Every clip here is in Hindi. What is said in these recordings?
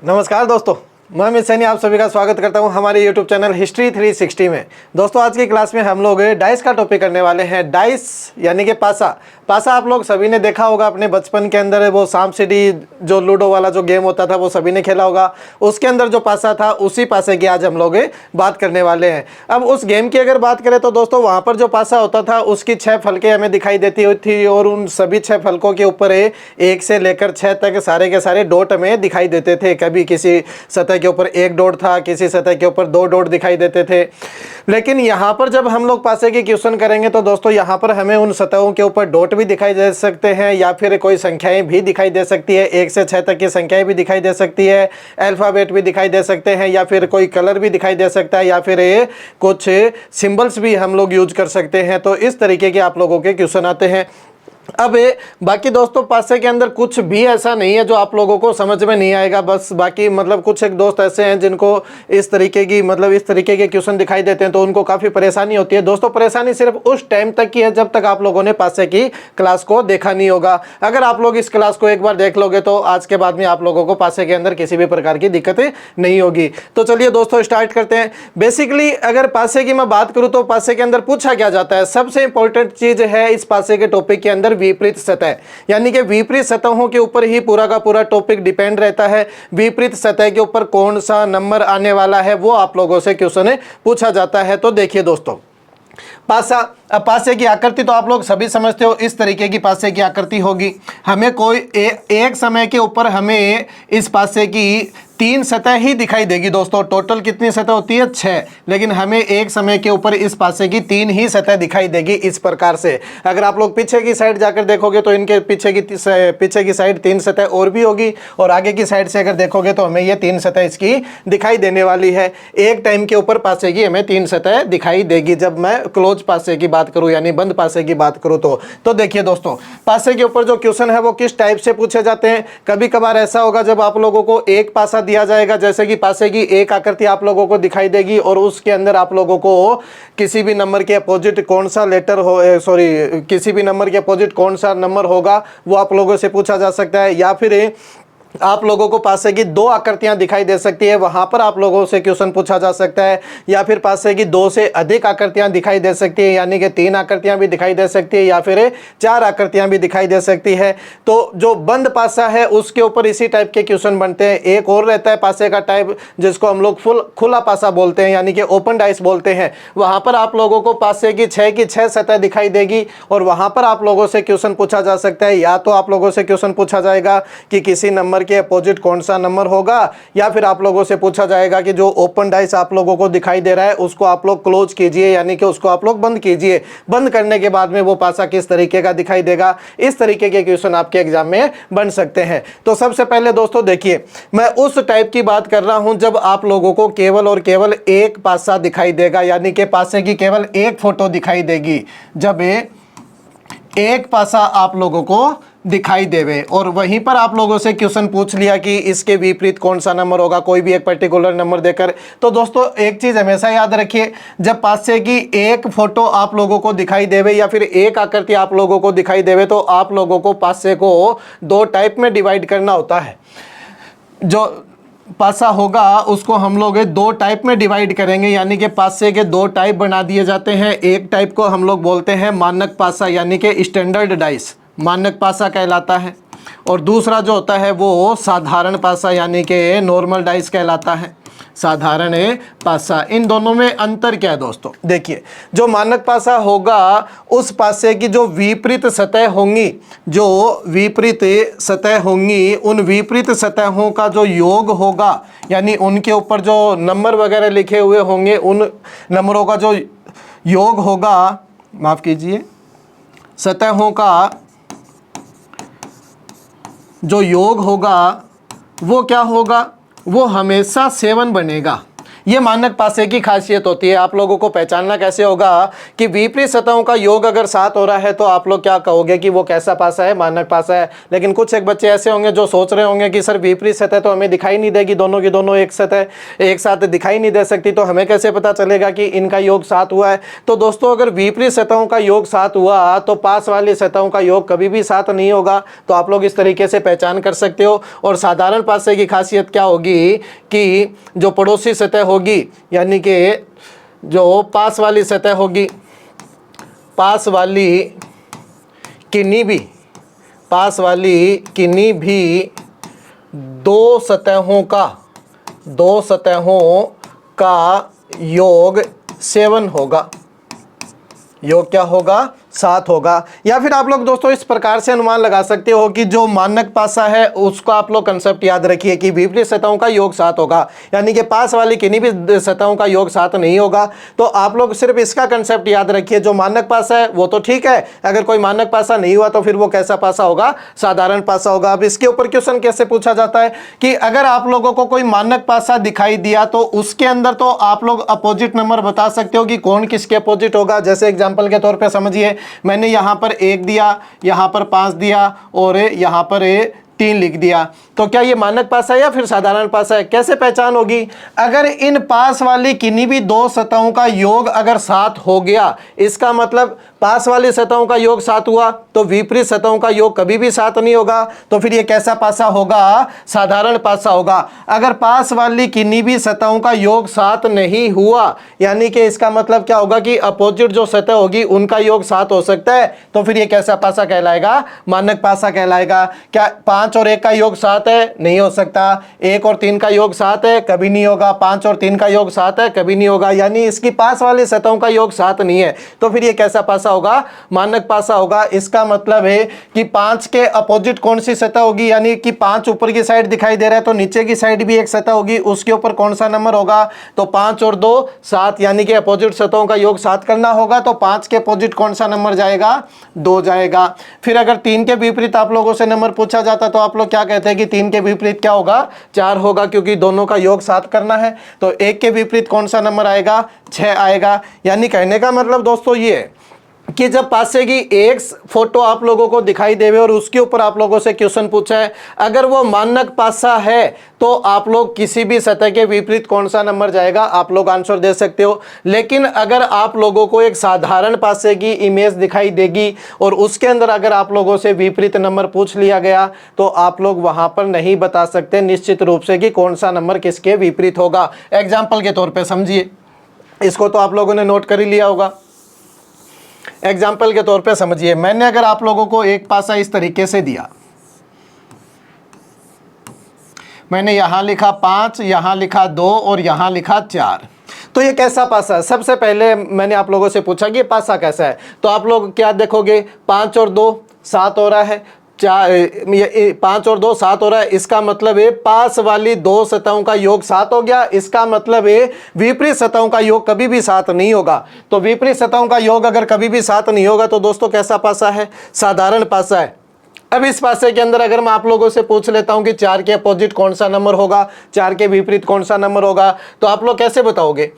नमस्कार दोस्तों, मैं अमित सैनी आप सभी का स्वागत करता हूं हमारे YouTube चैनल हिस्ट्री 360 में। दोस्तों आज की क्लास में हम लोग डाइस का टॉपिक करने वाले हैं। डाइस यानी कि पासा। पासा आप लोग सभी ने देखा होगा अपने बचपन के अंदर, वो सांप सीढ़ी जो लूडो वाला जो गेम होता था वो सभी ने खेला होगा। उसके अंदर जो पासा था उसी पासे की आज हम लोग बात करने वाले हैं। अब उस गेम की अगर बात करें तो दोस्तों वहाँ पर जो पासा होता था उसकी 6 फलकें हमें दिखाई देती थी और उन सभी 6 फलकों के ऊपर 1 से लेकर 6 तक सारे के सारे डॉट हमें दिखाई देते थे। कभी किसी सतह के ऊपर 1 डॉट था, किसी सतह के ऊपर 2 डॉट दिखाई देते थे। लेकिन यहाँ पर जब हम लोग पासे की क्वेश्चन करेंगे तो दोस्तों यहाँ पर हमें उन सतहों के ऊपर डॉट भी दिखाई दे सकते हैं या फिर कोई संख्याएं भी दिखाई दे सकती है। 1 से 6 तक की संख्याएं भी दिखाई दे सकती है, अल्फाबेट भी दिखाई दे सकते हैं या फिर कोई कलर भी दिखाई दे सकता है या फिर कुछ सिंबल्स भी हम लोग यूज कर सकते हैं। तो इस तरीके के आप लोगों के क्वेश्चन आते हैं। अब बाकी दोस्तों पासे के अंदर कुछ भी ऐसा नहीं है जो आप लोगों को समझ में नहीं आएगा। बस बाकी मतलब कुछ एक दोस्त ऐसे हैं जिनको इस तरीके के क्वेश्चन दिखाई देते हैं तो उनको काफ़ी परेशानी होती है। दोस्तों परेशानी सिर्फ उस टाइम तक की है जब तक आप लोगों ने पासे की क्लास को देखा नहीं होगा। अगर आप लोग इस क्लास को एक बार देख लोगे तो आज के बाद में आप लोगों को पासे के अंदर किसी भी प्रकार की दिक्कत नहीं होगी। तो चलिए दोस्तों स्टार्ट करते हैं। बेसिकली अगर पासे की मैं बात करूँ तो पासे के अंदर पूछा क्या जाता है, सबसे इंपॉर्टेंट चीज़ है इस पासे के टॉपिक के अंदर विपरीत सतह, यानी कि विपरीत सतहों के ऊपर ही पूरा का पूरा टॉपिक डिपेंड रहता है। विपरीत सतह के ऊपर कौन सा नंबर आने वाला है वो आप लोगों से क्वेश्चन पूछा जाता है। तो देखिए दोस्तों पासा, अब पासे की आकृति तो आप लोग सभी समझते हो, इस तरीके की पासे की आकृति होगी। हमें कोई एक समय के ऊपर हमें इस पासे की 3 सतह ही दिखाई देगी। दोस्तों टोटल कितनी सतह होती है? 6, लेकिन हमें एक समय के ऊपर इस पासे की 3 ही सतह दिखाई देगी इस प्रकार से। अगर आप लोग पीछे की साइड जाकर देखोगे तो इनके पीछे की साइड 3 सतह और भी होगी और आगे की साइड से अगर देखोगे तो हमें ये 3 सतह इसकी दिखाई देने वाली है। एक टाइम के ऊपर पासे की हमें 3 सतह दिखाई देगी जब मैं क्लोज पासे की बात करूं यानी बंद पासे की बात करूं तो देखिए दोस्तों पासे के ऊपर जो क्वेश्चन है वो किस टाइप से पूछे जाते हैं। कभी कभार ऐसा होगा जब आप लोगों को एक पासा दिया जाएगा, जैसे कि पासे की एक आकृति आप लोगों को दिखाई देगी और उसके अंदर आप लोगों को किसी भी नंबर के अपोजिट कौन सा लेटर हो किसी भी नंबर के अपोजिट कौन सा नंबर होगा वो आप लोगों से पूछा जा सकता है। या फिर आप लोगों को पासे की 2 आकृतियां दिखाई दे सकती है, वहां पर आप लोगों से क्वेश्चन पूछा जा सकता है। या फिर पासे की 2 से अधिक आकृतियां दिखाई दे सकती है, यानी कि 3 आकृतियां भी दिखाई दे सकती है या फिर 4 आकृतियां भी दिखाई दे सकती है। तो जो बंद पासा है उसके ऊपर इसी टाइप के क्वेश्चन बनते हैं। एक और रहता है पासे का टाइप जिसको हम लोग खुला पासा बोलते हैं, यानी कि ओपन डाइस बोलते हैं। वहां पर आप लोगों को पासे की 6 की 6 सतह दिखाई देगी और वहां पर आप लोगों से क्वेश्चन पूछा जा सकता है। या तो आप लोगों से क्वेश्चन पूछा जाएगा कि किसी नंबर के अपोजिट कौन सा नंबर होगा, या फिर आप लोगों से पूछा जाएगा कि जो ओपन डाइस आप लोगों को दिखाई दे रहा है उसको आप लोग क्लोज कीजिए, यानी कि उसको आप लोग बंद कीजिए। बंद करने के बाद में वो पासा किस तरीके का दिखाई देगा। इस तरीके के क्वेश्चन आपके एग्जाम में बन सकते हैं। तो सबसे पहले दोस्तों देखिए मैं उस टाइप की बात कर रहा हूं जब आप लोगों को केवल और केवल एक पासा दिखाई देगा, यानी कि पासे की केवल एक फोटो दिखाई देगी। जब एक पासा आप लोगों को दिखाई देवे और वहीं पर आप लोगों से क्वेश्चन पूछ लिया कि इसके विपरीत कौन सा नंबर होगा, कोई भी एक पर्टिकुलर नंबर देकर। तो दोस्तों एक चीज हमेशा याद रखिए, जब पासे की एक फोटो आप लोगों को दिखाई देवे या फिर एक आकृति आप लोगों को दिखाई देवे तो आप लोगों को पासे को 2 टाइप में डिवाइड करना होता है। जो पासा होगा उसको हम लोग 2 टाइप में डिवाइड करेंगे, यानी कि पासे के 2 टाइप बना दिए जाते हैं। एक टाइप को हम लोग बोलते हैं मानक पासा, यानी कि स्टैंडर्ड डाइस मानक पासा कहलाता है, और दूसरा जो होता है वो साधारण पासा यानी कि नॉर्मल डाइस कहलाता है। साधारण पासा, इन दोनों में अंतर क्या है दोस्तों? देखिए जो मानक पासा होगा उस पासे की जो विपरीत सतह होंगी, उन विपरीत सतहों का जो योग होगा, यानी उनके ऊपर जो नंबर वगैरह लिखे हुए होंगे उन नंबरों का जो योग होगा, माफ कीजिए, सतहों का जो योग होगा वो क्या होगा? वो हमेशा 7 बनेगा। ये मानक पासे की खासियत होती है। आप लोगों को पहचानना कैसे होगा कि विपरीत सतहों का योग अगर 7 हो रहा है तो आप लोग क्या कहोगे कि वो कैसा पासा है, मानक पासा है। लेकिन कुछ एक बच्चे ऐसे होंगे जो सोच रहे होंगे कि सर विपरीत सतह तो हमें दिखाई नहीं देगी, दोनों की दोनों एक सतह एक साथ दिखाई नहीं दे सकती, तो हमें कैसे पता चलेगा कि इनका योग 7 हुआ है। तो दोस्तों अगर विपरीत सतहों का योग 7 हुआ तो पास वाली सतहों का योग कभी भी 7 नहीं होगा। तो आप लोग इस तरीके से पहचान कर सकते हो। और साधारण पासे की खासियत क्या होगी कि जो पड़ोसी सतह होगी यानी कि जो पास वाली सतह होगी, पास वाली किन्हीं भी दो सतहों का योग 7 होगा। योग क्या होगा? 7 होगा। या फिर आप लोग दोस्तों इस प्रकार से अनुमान लगा सकते हो कि जो मानक पासा है उसका आप लोग कंसेप्ट याद रखिए कि विपरीत सतहों का योग 7 होगा, यानी कि पास वाली किन्हीं भी सतहों का योग 7 नहीं होगा। तो आप लोग सिर्फ इसका कंसेप्ट याद रखिए, जो मानक पासा है वो तो ठीक है, अगर कोई मानक पासा नहीं हुआ तो फिर वो कैसा पासा होगा? साधारण पासा होगा। अब इसके ऊपर क्वेश्चन कैसे पूछा जाता है कि अगर आप लोगों को कोई मानक पासा दिखाई दिया तो उसके अंदर तो आप लोग अपोजिट नंबर बता सकते हो कि कौन किसके अपोजिट होगा। जैसे एग्जाम्पल के तौर पर समझिए, मैंने यहां पर 1 दिया, यहां पर 5 दिया और यहां पर 3 लिख दिया, तो क्या ये मानक पासा है या फिर साधारण पासा है? कैसे पहचान होगी? अगर इन पास वाली किन्हीं भी दो सतहों का योग अगर 7 हो गया, इसका मतलब पास वाली सतहों का योग 7 हुआ तो विपरीत सतहों का योग कभी भी 7 नहीं होगा। तो फिर ये कैसा पासा होगा? साधारण पासा होगा। अगर पास वाली किन्हीं भी सतहों का योग 7 नहीं हुआ, यानी कि इसका मतलब क्या होगा कि अपोजिट जो सतह होगी उनका योग 7 हो सकता है, तो फिर ये कैसा पासा कहलाएगा? मानक पासा कहलाएगा। क्या 5 और 1 का योग 7 है? नहीं हो सकता। 1 और 3 का योग 7 है? कभी नहीं होगा। 5 और 3 का योग 7 है? कभी नहीं होगा। यानी इसकी पास वाली सतहों का योग 7 नहीं है, तो फिर ये कैसा पासा होगा? मानक पासा होगा। इसका मतलब है कि 5 के अपोजिट कौन सी सतह होगी, यानी कि 5 ऊपर की साइड दिखाई दे रहा है तो नीचे की साइड भी एक सतह होगी, उसके ऊपर कौन सा नंबर होगा? तो 5 और 2 7, यानी कि अपोजिट सतहों का योग 7 करना होगा, तो 5 के अपोजिट कौन सा नंबर जाएगा? 2 जाएगा। फिर अगर 3 के विपरीत आप लोगों से नंबर पूछा जाता तो आप लोग क्या कहते हैं कि 3 के विपरीत क्या होगा? 4 होगा, क्योंकि दोनों का योग 7 करना है। तो 1 के विपरीत कौन सा नंबर आएगा? 6 आएगा। यानी कहने का मतलब दोस्तों ये कि जब पासे की एक फोटो आप लोगों को दिखाई देवे और उसके ऊपर आप लोगों से क्वेश्चन पूछा है, अगर वो मानक पासा है तो आप लोग किसी भी सतह के विपरीत कौन सा नंबर जाएगा आप लोग आंसर दे सकते हो। लेकिन अगर आप लोगों को एक साधारण पासे की इमेज दिखाई देगी और उसके अंदर अगर आप लोगों से विपरीत नंबर पूछ लिया गया तो आप लोग वहां पर नहीं बता सकते निश्चित रूप से कि कौन सा नंबर किसके विपरीत होगा। एग्जाम्पल के तौर पर समझिए, इसको तो आप लोगों ने नोट कर ही लिया होगा। एग्जाम्पल के तौर पे समझिए, मैंने अगर आप लोगों को एक पासा इस तरीके से दिया, मैंने यहां लिखा 5, यहां लिखा 2 और यहां लिखा 4, तो ये कैसा पासा है? सबसे पहले मैंने आप लोगों से पूछा कि ये पासा कैसा है, तो आप लोग क्या देखोगे? 5 और 2 7 हो रहा है, 5 और 2 7 हो रहा है, इसका मतलब है पास वाली दो सतहों का योग 7 हो गया। इसका मतलब है विपरीत सतहों का योग कभी भी 7 नहीं होगा। तो विपरीत सतहों का योग अगर कभी भी 7 नहीं होगा तो दोस्तों कैसा पासा है? साधारण पासा है। अब इस पासे के अंदर अगर मैं आप लोगों से पूछ लेता हूं कि 4 के अपोजिट कौन सा नंबर होगा, 4 के विपरीत कौन सा नंबर होगा, तो आप लोग कैसे बताओगे?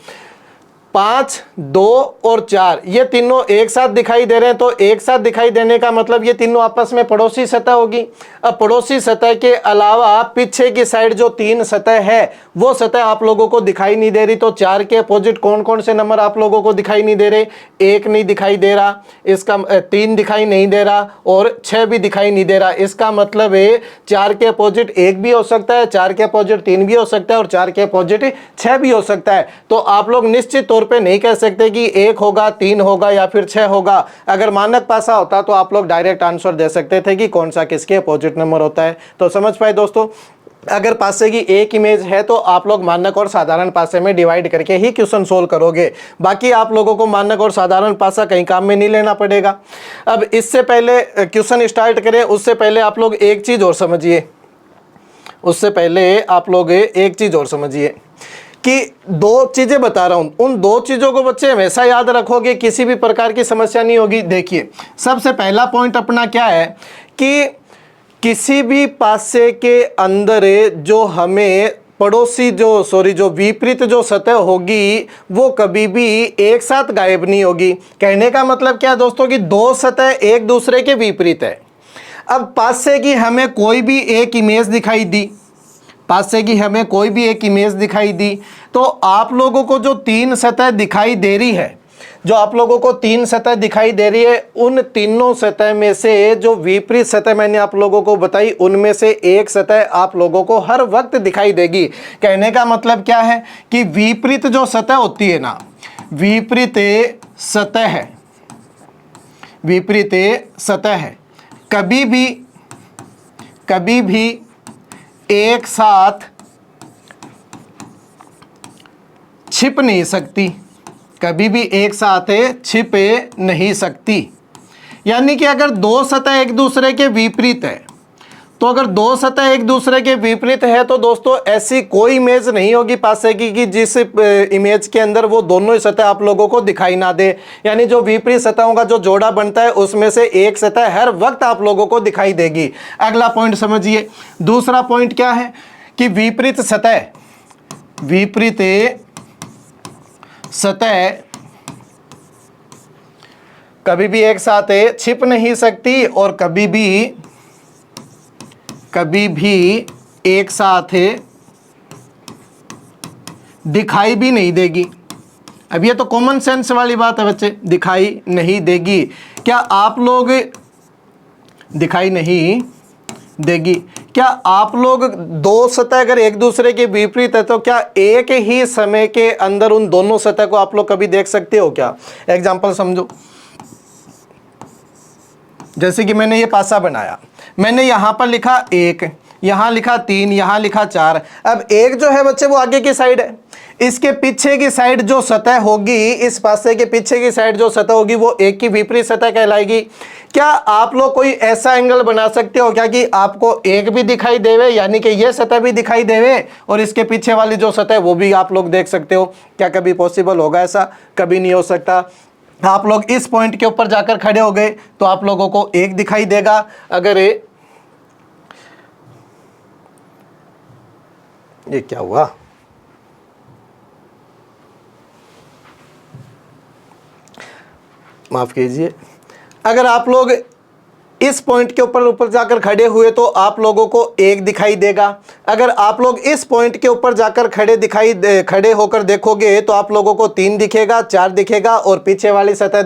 5, 2 और 4 ये तीनों एक साथ दिखाई दे रहे हैं, तो एक साथ दिखाई देने का मतलब ये तीनों आपस में पड़ोसी सतह होगी। अब पड़ोसी सतह के अलावा पीछे की साइड जो 3 सतह है वो सतह आप लोगों को दिखाई नहीं दे रही, तो 4 के अपोजिट कौन कौन से नंबर आप लोगों को दिखाई नहीं दे रहे? 1 नहीं दिखाई दे रहा, इसका 3 दिखाई नहीं दे रहा और 6 भी दिखाई नहीं दे रहा। इसका मतलब है 4 के अपोजिट 1 भी हो सकता है, 4 के अपोजिट 3 भी हो सकता है और 4 के अपोजिट 6 भी हो सकता है। तो आप लोग निश्चित तौर पे नहीं कह सकते कि 1 होगा, 3 होगा या फिर 6 होगा। अगर मानक पासा होता तो आप लोग डायरेक्ट आंसर दे सकते थे कि कौन सा किसके अपोजिट नंबर होता है। तो समझ पाए दोस्तों, अगर पासे की एक इमेज है तो आप लोग मानक और साधारण पासे में डिवाइड करके ही क्वेश्चन सोल्व करोगे। बाकी आप लोगों को मानक और साधारण पासा कहीं काम में नहीं लेना पड़ेगा। अब इससे पहले क्वेश्चन स्टार्ट करें उससे पहले आप लोग एक चीज और समझिए, कि 2 चीजें बता रहा हूं, उन 2 चीजों को बच्चे हमेशा याद रखोगे, किसी भी प्रकार की समस्या नहीं होगी। देखिए, सबसे पहला पॉइंट अपना क्या है कि किसी भी पासे के अंदर जो हमें पड़ोसी जो विपरीत जो सतह होगी वो कभी भी एक साथ गायब नहीं होगी। कहने का मतलब क्या है दोस्तों कि दो सतह एक दूसरे के विपरीत है। अब पास से की हमें कोई भी एक इमेज दिखाई दी, पास से की हमें कोई भी एक इमेज दिखाई दी, तो आप लोगों को जो तीन सतह दिखाई दे रही है, जो आप लोगों को तीन सतह दिखाई दे रही है, उन तीनों सतह में से जो विपरीत सतह मैंने आप लोगों को बताई उनमें से एक सतह आप लोगों को हर वक्त दिखाई देगी। कहने का मतलब क्या है कि विपरीत जो सतह होती है ना, विपरीत सतह है कभी भी एक साथ छिप नहीं सकती, कभी भी एक साथ छिप नहीं सकती। यानी कि अगर दो सतह एक दूसरे के विपरीत है, तो अगर दो सतह एक दूसरे के विपरीत है तो दोस्तों ऐसी कोई इमेज नहीं होगी पास से की कि जिस इमेज के अंदर वो दोनों ही सतह आप लोगों को दिखाई ना दे। यानी जो विपरीत सतहों का जो जोड़ा बनता है उसमें से एक सतह हर वक्त आप लोगों को दिखाई देगी। अगला पॉइंट समझिए। दूसरा पॉइंट क्या है कि विपरीत सतह कभी भी एक साथ छिप नहीं सकती और कभी भी एक साथ दिखाई भी नहीं देगी। अब ये तो कॉमन सेंस वाली बात है बच्चे, दिखाई नहीं देगी। क्या आप लोग दिखाई नहीं देगी, क्या आप लोग दो सतह अगर एक दूसरे के विपरीत है तो क्या एक ही समय के अंदर उन दोनों सतह को आप लोग कभी देख सकते हो क्या? एग्जाम्पल समझो। जैसे कि मैंने ये पासा बनाया, मैंने यहाँ पर लिखा 1, यहाँ लिखा 3, यहाँ लिखा 4। अब एक जो है बच्चे वो आगे की साइड है, इसके पीछे की साइड जो सतह होगी, इस पासे के पीछे की साइड जो सतह होगी वो एक की विपरीत सतह कहलाएगी। क्या आप लोग कोई ऐसा एंगल बना सकते हो क्या कि आपको एक भी दिखाई देवे, यानी कि ये सतह भी दिखाई देवे और इसके पीछे वाली जो सतह वो भी आप लोग देख सकते हो? क्या कभी पॉसिबल होगा ऐसा? कभी नहीं हो सकता। आप लोग इस पॉइंट के ऊपर जाकर खड़े हो गए तो आप लोगों को एक दिखाई देगा। अगर ये क्या हुआ? माफ कीजिए। अगर आप लोग इस पॉइंट के ऊपर जाकर खड़े हुए तो आप लोगों को एक दिखाई देगा। अगर आप लोग इस पॉइंट के ऊपर जाकर खड़े होकर देखोगे तो आप लोगों को 3 दिखेगा, 4 दिखेगा और पीछे वाली सतह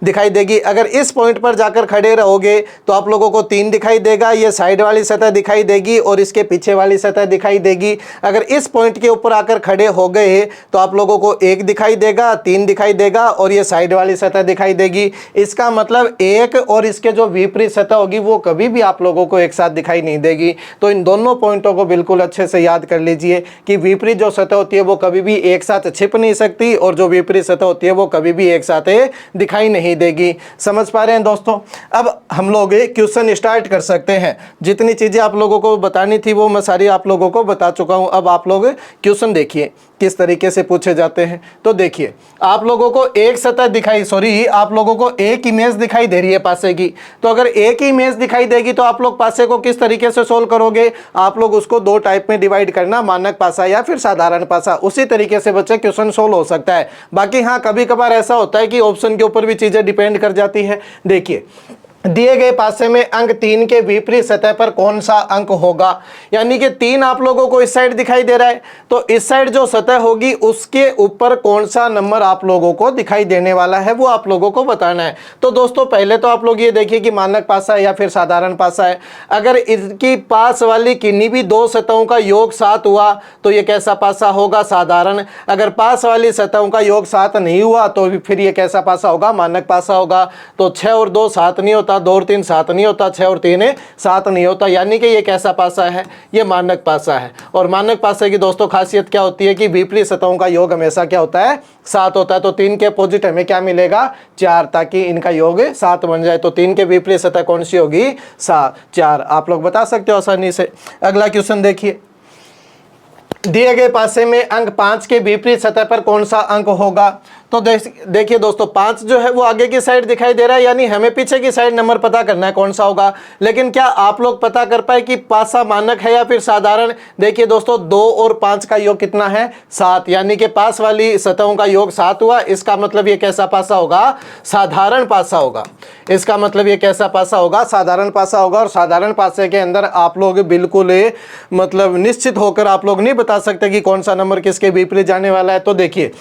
दिखाई देगी। अगर इस पॉइंट पर जाकर खड़े रहोगे तो आप लोगों को 3 दिखाई देगा, ये साइड वाली सतह दिखाई देगी और इसके पीछे वाली सतह दिखाई देगी। अगर इस पॉइंट के ऊपर आकर खड़े हो गए तो आप लोगों को 1 दिखाई देगा, 3 दिखाई देगा और ये साइड वाली सतह दिखाई देगी। इसका मतलब एक और इसके जो विपरीत सतह होगी वो कभी भी आप लोगों को एक साथ दिखाई नहीं देगी। तो इन दोनों पॉइंटों को बिल्कुल अच्छे से याद कर लीजिए कि विपरीत जो सतह होती है वो कभी भी एक साथ छिप नहीं सकती और जो विपरीत सतह होती है वो कभी भी एक साथ दिखाई नहीं देगी। समझ पा रहे हैं दोस्तों? अब हम लोग क्वेश्चन स्टार्ट कर सकते हैं। जितनी चीजें आप लोगों को बतानी थी वो मैं सारी आप लोगों को बता चुका हूं। अब आप लोग क्वेश्चन देखिए किस तरीके से पूछे जाते हैं। तो देखिए, आप लोगों को एक सतह आप लोगों को एक इमेज दिखाई दे रही है पासे की। तो अगर एक ही इमेज दिखाई देगी तो आप लोग पासे को किस तरीके से सोल्व करोगे? आप लोग उसको 2 टाइप में डिवाइड करना, मानक पासा या फिर साधारण पासा। उसी तरीके से बच्चे क्वेश्चन सोल्व हो सकता है। बाकी हाँ, कभी कभार ऐसा होता है कि ऑप्शन के ऊपर भी चीजें डिपेंड कर जाती है। देखिए, दिए गए पासे में अंक 3 के विपरीत सतह पर कौन सा अंक होगा? यानी कि 3 आप लोगों को इस साइड दिखाई दे रहा है, तो इस साइड जो सतह होगी उसके ऊपर कौन सा नंबर आप लोगों को दिखाई देने वाला है वो आप लोगों को बताना है। तो दोस्तों पहले तो आप लोग ये देखिए कि मानक पासा है या फिर साधारण पासा है। अगर इसकी पास वाली किन्हीं भी 2 सतहों का योग 7 हुआ तो ये कैसा पासा होगा? साधारण। अगर पास वाली सतहों का योग 7 नहीं हुआ तो फिर ये कैसा पासा होगा? मानक पासा होगा। तो 6 और 2 7 नहीं होता, 2 और 3 7 नहीं होता, 6 और 3 7 नहीं होता। यानी कि ये कैसा पासा है? ये मानक पासा है। और मानक पासे की दोस्तों खासियत क्या होती है कि विपरीत सतहों का योग हमेशा क्या होता है? 7 होता है। तो 3 के अपोजिट हमें क्या मिलेगा? 4, ताकि इनका योग 7 बन जाए। तो 3 के विपरीत सतह कौन सी होगी? 4। आप लोग बता सकते हो आसानी से। अगला क्वेश्चन देखिए, दिए गए पासे में अंक 5 के विपरीत सतह पर कौन सा अंक होगा? तो देखिए दोस्तों 5 जो है वो आगे की साइड दिखाई दे रहा है, यानी हमें पीछे की साइड नंबर पता करना है कौन सा होगा। लेकिन क्या आप लोग पता कर पाए कि पासा मानक है या फिर साधारण? देखिए दोस्तों 2 और 5 का योग कितना है? 7, यानी कि पास वाली सतहों का योग 7 हुआ। इसका मतलब ये कैसा पासा होगा? साधारण पासा होगा। इसका मतलब ये कैसा पासा होगा? साधारण पासा होगा। और साधारण पासे के अंदर आप लोग बिल्कुल मतलब निश्चित होकर आप लोग नहीं बता सकते कि कौन सा नंबर किसके विपरीत जाने वाला है। तो देखिए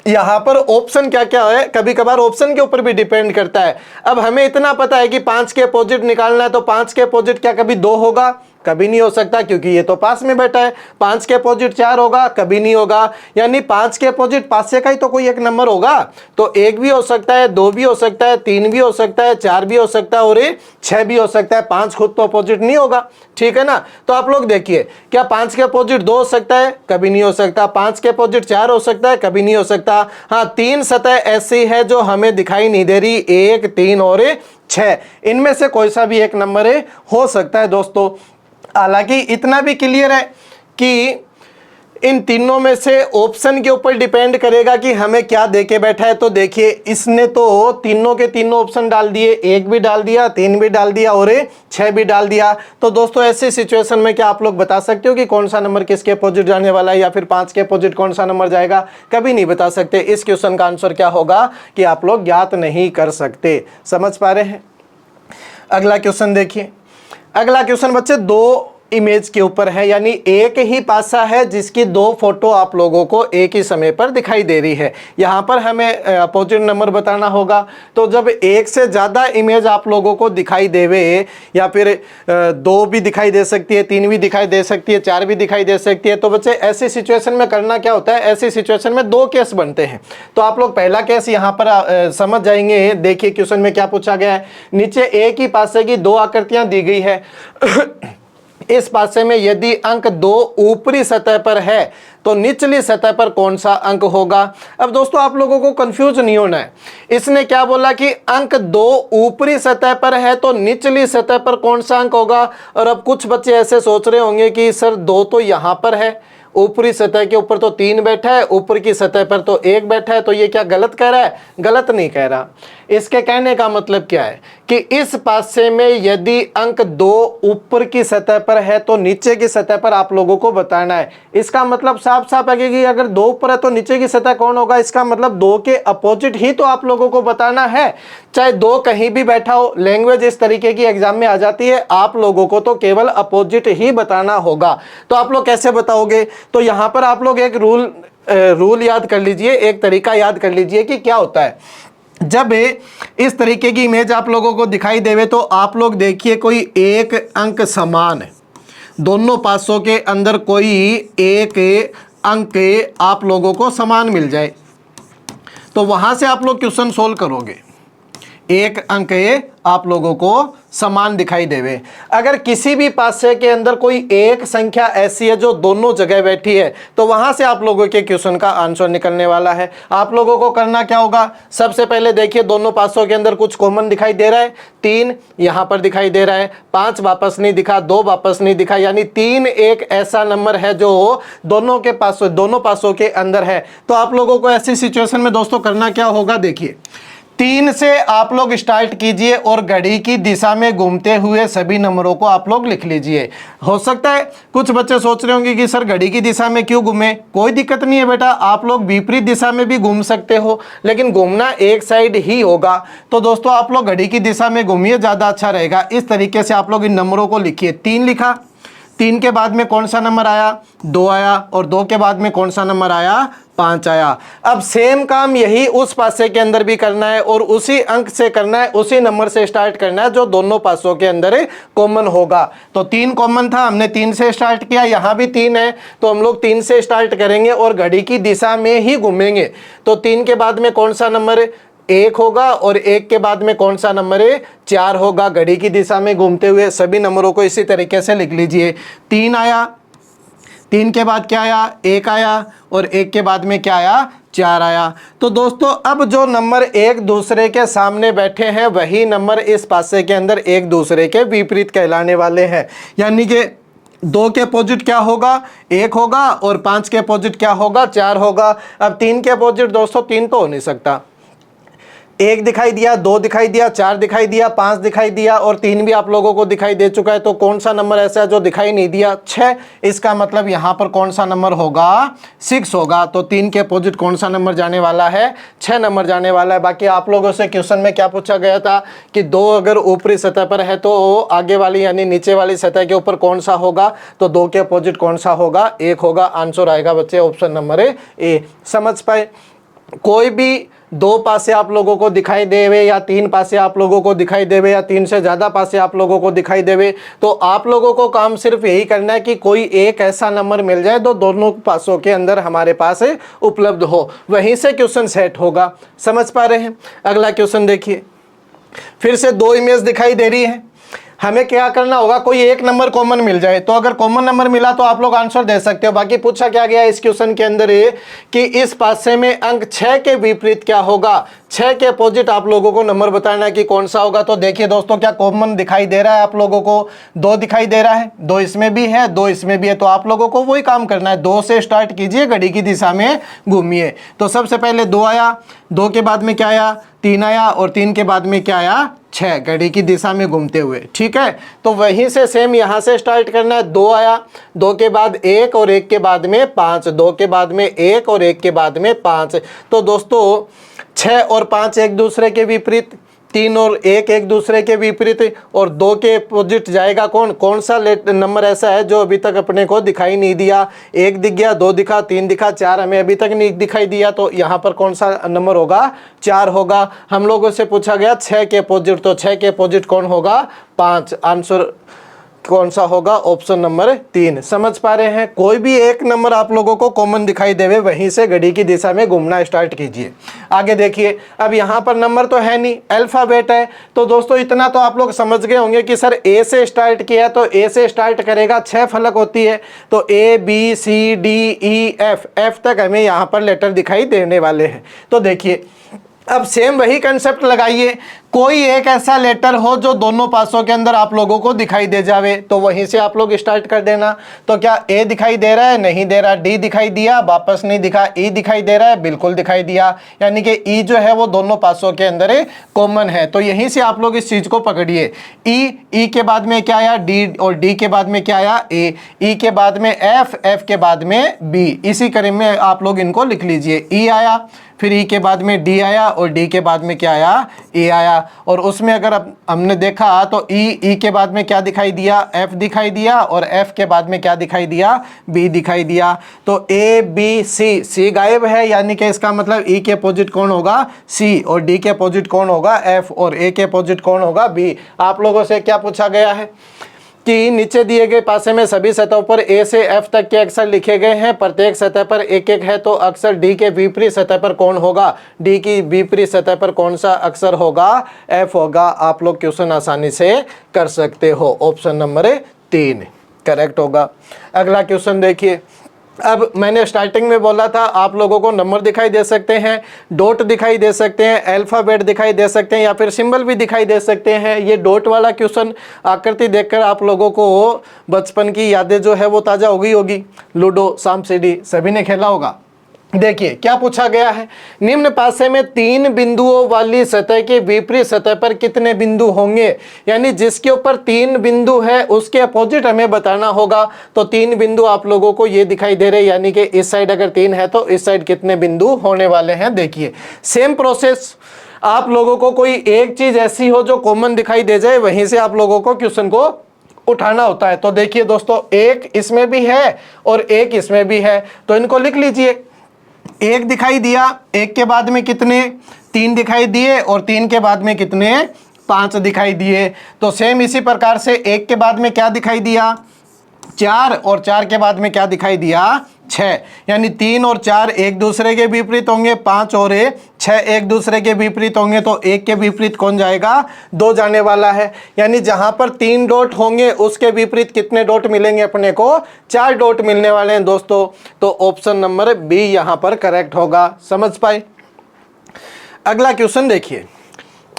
यहाँ पर ऑप्शन क्या क्या है, कभी कभार ऑप्शन के ऊपर भी डिपेंड करता है। अब हमें इतना पता है कि 5 के अपोजिट निकालना है, तो 5 के अपोजिट क्या कभी 2 होगा? कभी नहीं हो सकता, क्योंकि ये तो पास में बैठा है। 5 के अपोजिट 4 होगा? कभी नहीं होगा। यानी 5 के अपोजिट पासे का ही तो कोई एक नंबर होगा। तो 1 भी हो सकता है, 2 भी हो सकता है, 3 भी हो सकता है, 4 भी हो सकता है और 6 भी हो सकता है। 5 खुद तो अपोजिट नहीं होगा, ठीक है ना। तो आप लोग देखिए, क्या 5 के अपोजिट 2 हो सकता है? कभी नहीं हो सकता। 5 के अपोजिट 4 हो सकता है? कभी नहीं हो सकता। हाँ, 3 सतह ऐसी है जो हमें दिखाई नहीं दे रही, 1, 3 और 6। इनमें से कोई सा भी एक नंबर हो सकता है दोस्तों। हालांकि इतना भी क्लियर है कि इन तीनों में से ऑप्शन के ऊपर डिपेंड करेगा कि हमें क्या देके बैठा है। तो देखिए इसने तो तीनों के तीनों ऑप्शन डाल दिए, 1 भी डाल दिया, 3 भी डाल दिया और 6 भी डाल दिया। तो दोस्तों ऐसी सिचुएशन में क्या आप लोग बता सकते हो कि कौन सा नंबर किसके अपोजिट जाने वाला है, या फिर 5 के अपोजिट कौन सा नंबर जाएगा? कभी नहीं बता सकते। इस क्वेश्चन का आंसर क्या होगा कि आप लोग ज्ञात नहीं कर सकते। समझ पा रहे हैं? अगला क्वेश्चन देखिए। अगला क्वेश्चन बच्चे 2 इमेज के ऊपर है, यानी एक ही पासा है जिसकी 2 फोटो आप लोगों को एक ही समय पर दिखाई दे रही है। यहाँ पर हमें अपोजिट नंबर बताना होगा। तो जब एक से ज़्यादा इमेज आप लोगों को दिखाई देवे, या फिर 2 भी दिखाई दे सकती है, 3 भी दिखाई दे सकती है, 4 भी दिखाई दे सकती है, तो बच्चे ऐसी सिचुएशन में करना क्या होता है? ऐसी सिचुएशन में 2 केस बनते हैं। तो आप लोग पहला केस यहाँ पर समझ जाएंगे। देखिए क्वेश्चन में क्या पूछा गया है। नीचे एक ही पासे की 2 आकृतियाँ दी गई है। इस पासे में यदि अंक 2 ऊपरी सतह पर है तो निचली सतह पर कौन सा अंक होगा? अब दोस्तों आप लोगों को कंफ्यूज नहीं होना है। इसने क्या बोला कि अंक 2 ऊपरी सतह पर है तो निचली सतह पर कौन सा अंक होगा। और अब कुछ बच्चे ऐसे सोच रहे होंगे कि सर 2 तो यहाँ पर है, ऊपरी सतह के ऊपर तो 3 बैठा है, ऊपर की सतह पर तो 1 बैठा है, तो ये क्या गलत कह रहा है? गलत नहीं कह रहा। इसके कहने का मतलब क्या है कि इस पासे में यदि अंक 2 ऊपर की सतह पर है तो नीचे की सतह पर आप लोगों को बताना है। इसका मतलब साफ साफ है कि अगर 2 ऊपर है तो नीचे की सतह कौन होगा? इसका मतलब 2 के अपोजिट ही तो आप लोगों को बताना है। चाहे 2 कहीं भी बैठा हो, लैंग्वेज इस तरीके की एग्जाम में आ जाती है, आप लोगों को तो केवल अपोजिट ही बताना होगा। तो आप लोग कैसे बताओगे? तो यहां पर आप लोग एक रूल याद कर लीजिए, एक तरीका याद कर लीजिए कि क्या होता है। जब इस तरीके की इमेज आप लोगों को दिखाई देवे तो आप लोग देखिए कोई एक अंक समान है, दोनों पासों के अंदर कोई एक अंक आप लोगों को समान मिल जाए, तो वहां से आप लोग क्वेश्चन सोल्व करोगे। एक अंक आप लोगों को समान दिखाई देवे। अगर किसी भी पासे के अंदर कोई एक संख्या ऐसी है जो दोनों जगह बैठी है, तो वहां से आप लोगों के क्वेश्चन का आंसर निकलने वाला है। आप लोगों को करना क्या होगा? सबसे पहले देखिए दोनों पासों के अंदर कुछ कॉमन दिखाई दे रहा है। 3 यहां पर दिखाई दे रहा है, 5 वापस नहीं दिखा, 2 वापस नहीं दिखा, यानी 3 एक ऐसा नंबर है जो दोनों पासों के अंदर है। तो आप लोगों को ऐसी सिचुएशन में दोस्तों करना क्या होगा? देखिए 3 से आप लोग स्टार्ट कीजिए और घड़ी की दिशा में घूमते हुए सभी नंबरों को आप लोग लिख लीजिए। हो सकता है कुछ बच्चे सोच रहे होंगे कि सर घड़ी की दिशा में क्यों घूमे? कोई दिक्कत नहीं है बेटा, आप लोग विपरीत दिशा में भी घूम सकते हो, लेकिन घूमना एक साइड ही होगा। तो दोस्तों आप लोग घड़ी की दिशा में घूमिए, ज़्यादा अच्छा रहेगा। इस तरीके से आप लोग इन नंबरों को लिखिए। 3 लिखा, 3 के बाद में कौन सा नंबर आया? 2 आया, और 2 के बाद में कौन सा नंबर आया? 5 आया। अब सेम काम यही उस पासे के अंदर भी करना है और उसी अंक से करना है, उसी नंबर से स्टार्ट करना है जो दोनों पासों के अंदर कॉमन होगा। तो 3 कॉमन था, हमने 3 से स्टार्ट किया, यहाँ भी 3 है तो हम लोग 3 से स्टार्ट करेंगे और घड़ी की दिशा में ही घूमेंगे। तो 3 के बाद में कौन सा नंबर 1 होगा और 1 के बाद में कौन सा नंबर 4 होगा। घड़ी की दिशा में घूमते हुए सभी नंबरों को इसी तरीके से लिख लीजिए। 3 आया, 3 के बाद क्या आया? 1 आया, और 1 के बाद में क्या आया? 4 आया। तो दोस्तों अब जो नंबर एक दूसरे के सामने बैठे हैं वही नंबर इस पासे के अंदर एक दूसरे के विपरीत कहलाने वाले हैं। यानी कि 2 के अपोजिट क्या होगा, 1 होगा, और 5 के अपोजिट क्या होगा, 4 होगा। अब 3 के अपोजिट दोस्तों 3 तो हो नहीं सकता। 1 दिखाई दिया, 2 दिखाई दिया, 4 दिखाई दिया, 5 दिखाई दिया, और 3 भी आप लोगों को दिखाई दे चुका है। तो कौन सा नंबर ऐसा है जो दिखाई नहीं दिया, 6। इसका मतलब यहाँ पर कौन सा नंबर होगा, 6 होगा। तो 3 के अपोजिट कौन सा नंबर जाने वाला है, 6 नंबर जाने वाला है। बाकी आप लोगों से क्वेश्चन में क्या पूछा गया था कि 2 अगर ऊपरी सतह पर है तो आगे वाली यानी नीचे वाली सतह के ऊपर कौन सा होगा, तो 2 के अपोजिट कौन सा होगा, 1 होगा। आंसर आएगा बच्चे ऑप्शन नंबर ए। समझ पाए। कोई भी 2 पासे आप लोगों को दिखाई देवे या 3 पासे आप लोगों को दिखाई देवे या 3 से ज़्यादा पासे आप लोगों को दिखाई देवे, तो आप लोगों को काम सिर्फ यही करना है कि कोई एक ऐसा नंबर मिल जाए जो दोनों पासों के अंदर हमारे पास उपलब्ध हो, वहीं से क्वेश्चन सेट होगा। समझ पा रहे हैं। अगला क्वेश्चन देखिए, फिर से 2 इमेज दिखाई दे रही है। हमें क्या करना होगा, कोई एक नंबर कॉमन मिल जाए। तो अगर कॉमन नंबर मिला तो आप लोग आंसर दे सकते हो। बाकी पूछा क्या गया इस क्वेश्चन के अंदर ये कि इस पासे में अंक 6 के विपरीत क्या होगा, 6 के अपोजिट आप लोगों को नंबर बताना है कि कौन सा होगा। तो देखिए दोस्तों, क्या कॉमन दिखाई दे रहा है आप लोगों को, 2 दिखाई दे रहा है, 2 इसमें भी है, 2 इसमें भी है। तो आप लोगों को वही काम करना है, 2 से स्टार्ट कीजिए, घड़ी की दिशा में घूमिए। तो सबसे पहले 2 आया, 2 के बाद में क्या आया, 3 आया, और 3 के बाद में क्या आया, 6, घड़ी की दिशा में घूमते हुए। ठीक है, तो वहीं से सेम यहाँ से स्टार्ट करना है। 2 आया, 2 के बाद 1 और 1 के बाद में 5, 2 के बाद में 1 और 1 के बाद में 5। तो दोस्तों 6 और 5 एक दूसरे के विपरीत, 3 और 1 एक दूसरे के विपरीत, और 2 के अपोजिट जाएगा कौन सा नंबर ऐसा है जो अभी तक अपने को दिखाई नहीं दिया। 1 दिख गया, 2 दिखा, 3 दिखा, 4 हमें अभी तक नहीं दिखाई दिया। तो यहाँ पर कौन सा नंबर होगा, 4 होगा। हम लोगों से पूछा गया 6 के अपोजिट, तो 6 के अपोजिट कौन होगा, 5। आंसर कौन सा होगा, ऑप्शन नंबर 3। समझ पा रहे हैं। कोई भी एक नंबर आप लोगों को कॉमन दिखाई देवे, वहीं से घड़ी की दिशा में घूमना स्टार्ट कीजिए। आगे देखिए, अब यहाँ पर नंबर तो है नहीं, अल्फाबेट है। तो दोस्तों इतना तो आप लोग समझ गए होंगे कि सर ए से स्टार्ट किया तो ए से स्टार्ट करेगा, 6 फलक होती है, तो A B C D E F तक हमें यहाँ पर लेटर दिखाई देने वाले हैं। तो देखिए अब सेम वही कंसेप्ट लगाइए, कोई एक ऐसा लेटर हो जो दोनों पासों के अंदर आप लोगों को दिखाई दे जावे, तो वहीं से आप लोग स्टार्ट कर देना। तो क्या ए दिखाई दे रहा है, नहीं दे रहा, डी दिखाई दिया, वापस नहीं दिखा, ई दिखाई दे रहा है, बिल्कुल दिखाई दिया, यानी कि ई जो है वो दोनों पासों के अंदर कॉमन है। तो यहीं से आप लोग इस चीज को पकड़िए। ई के बाद में क्या आया, डी, और डी के बाद में क्या आया, ए, ई के बाद में एफ, एफ के बाद में बी। इसी क्रम में आप लोग इनको लिख लीजिए। ई आया, फिर ई के बाद में डी आया, और डी के बाद में क्या आया, ए आया। और उसमें अगर हमने देखा तो ई के बाद में क्या दिखाई दिया, एफ दिखाई दिया, और एफ के बाद में क्या दिखाई दिया, बी दिखाई दिया। तो ए बी सी गायब है, यानी कि इसका मतलब ई के अपोजिट कौन होगा, सी, और डी के अपोजिट कौन होगा, एफ, और ए के अपोजिट कौन होगा, बी। आप लोगों से क्या पूछा गया है कि नीचे दिए गए पासे में सभी सतहों पर ए से एफ तक के अक्षर लिखे गए हैं, प्रत्येक सतह पर एक एक है, तो अक्षर डी के विपरीत सतह पर कौन होगा, डी की विपरीत सतह पर कौन सा अक्षर होगा, एफ होगा। आप लोग क्वेश्चन आसानी से कर सकते हो। ऑप्शन नंबर 3 करेक्ट होगा। अगला क्वेश्चन देखिए, अब मैंने स्टार्टिंग में बोला था आप लोगों को नंबर दिखाई दे सकते हैं, डॉट दिखाई दे सकते हैं, अल्फाबेट दिखाई दे सकते हैं, या फिर सिंबल भी दिखाई दे सकते हैं। ये डॉट वाला क्वेश्चन आकृति देखकर आप लोगों को बचपन की यादें जो है वो ताज़ा हो गई होगी। लूडो, सांप सीढ़ी सभी ने खेला होगा। देखिए क्या पूछा गया है, निम्न पासे में 3 बिंदुओं वाली सतह के विपरीत सतह पर कितने बिंदु होंगे, यानी जिसके ऊपर 3 बिंदु है उसके अपोजिट हमें बताना होगा। तो 3 बिंदु आप लोगों को ये दिखाई दे रहे, यानी कि इस साइड अगर 3 है तो इस साइड कितने बिंदु होने वाले हैं। देखिए सेम प्रोसेस, आप लोगों को कोई एक चीज ऐसी हो जो कॉमन दिखाई दे जाए, वहीं से आप लोगों को क्वेश्चन को उठाना होता है। तो देखिए दोस्तों, एक इसमें भी है और एक इसमें भी है, तो इनको लिख लीजिए। 1 दिखाई दिया, 1 के बाद में कितने, 3 दिखाई दिए, और 3 के बाद में कितने, 5 दिखाई दिए। तो सेम इसी प्रकार से 1 के बाद में क्या दिखाई दिया, 4, और 4 के बाद में क्या दिखाई दिया, 6, यानी 3 और 4 एक दूसरे के विपरीत होंगे, 5 और 6 एक दूसरे के विपरीत होंगे। तो 1 के विपरीत कौन जाएगा, 2 जाने वाला है, यानी जहां पर 3 डॉट होंगे उसके विपरीत कितने डॉट मिलेंगे अपने को, 4 डॉट मिलने वाले हैं दोस्तों। तो ऑप्शन नंबर बी यहां पर करेक्ट होगा। समझ पाए। अगला क्वेश्चन देखिए,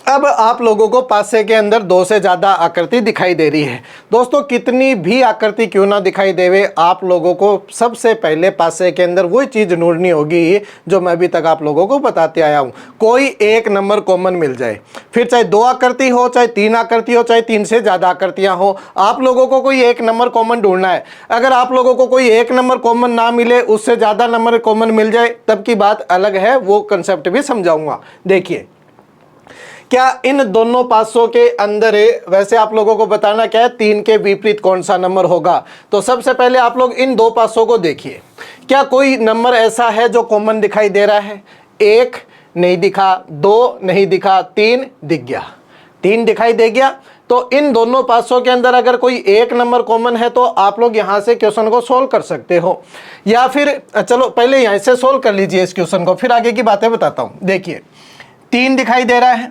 अब आप लोगों को पासे के अंदर दो से ज़्यादा आकृति दिखाई दे रही है। दोस्तों कितनी भी आकृति क्यों ना दिखाई देवे, आप लोगों को सबसे पहले पासे के अंदर वही चीज़ ढूंढनी होगी जो मैं अभी तक आप लोगों को बताते आया हूँ। कोई एक नंबर कॉमन मिल जाए, फिर चाहे दो आकृति हो, चाहे तीन आकृति हो, चाहे तीन से ज़्यादा आकृतियाँ हो, आप लोगों को कोई एक नंबर कॉमन ढूंढना है। अगर आप लोगों को कोई एक नंबर कॉमन ना मिले, उससे ज़्यादा नंबर कॉमन मिल जाए, तब की बात अलग है, वो कंसेप्ट भी समझाऊंगा। देखिए क्या इन दोनों पासों के अंदर वैसे आप लोगों को बताना क्या है, तीन के विपरीत कौन सा नंबर होगा। तो सबसे पहले आप लोग इन दो पासों को देखिए, क्या कोई नंबर ऐसा है जो कॉमन दिखाई दे रहा है? एक नहीं दिखा, दो नहीं दिखा, तीन दिख गया, तीन दिखाई दे गया। तो इन दोनों पासों के अंदर अगर कोई एक नंबर कॉमन है तो आप लोग यहां से क्वेश्चन को सोल्व कर सकते हो, या फिर चलो पहले यहां से सोल्व कर लीजिए इस क्वेश्चन को, फिर आगे की बातें बताता हूं। देखिए तीन दिखाई दे रहा है,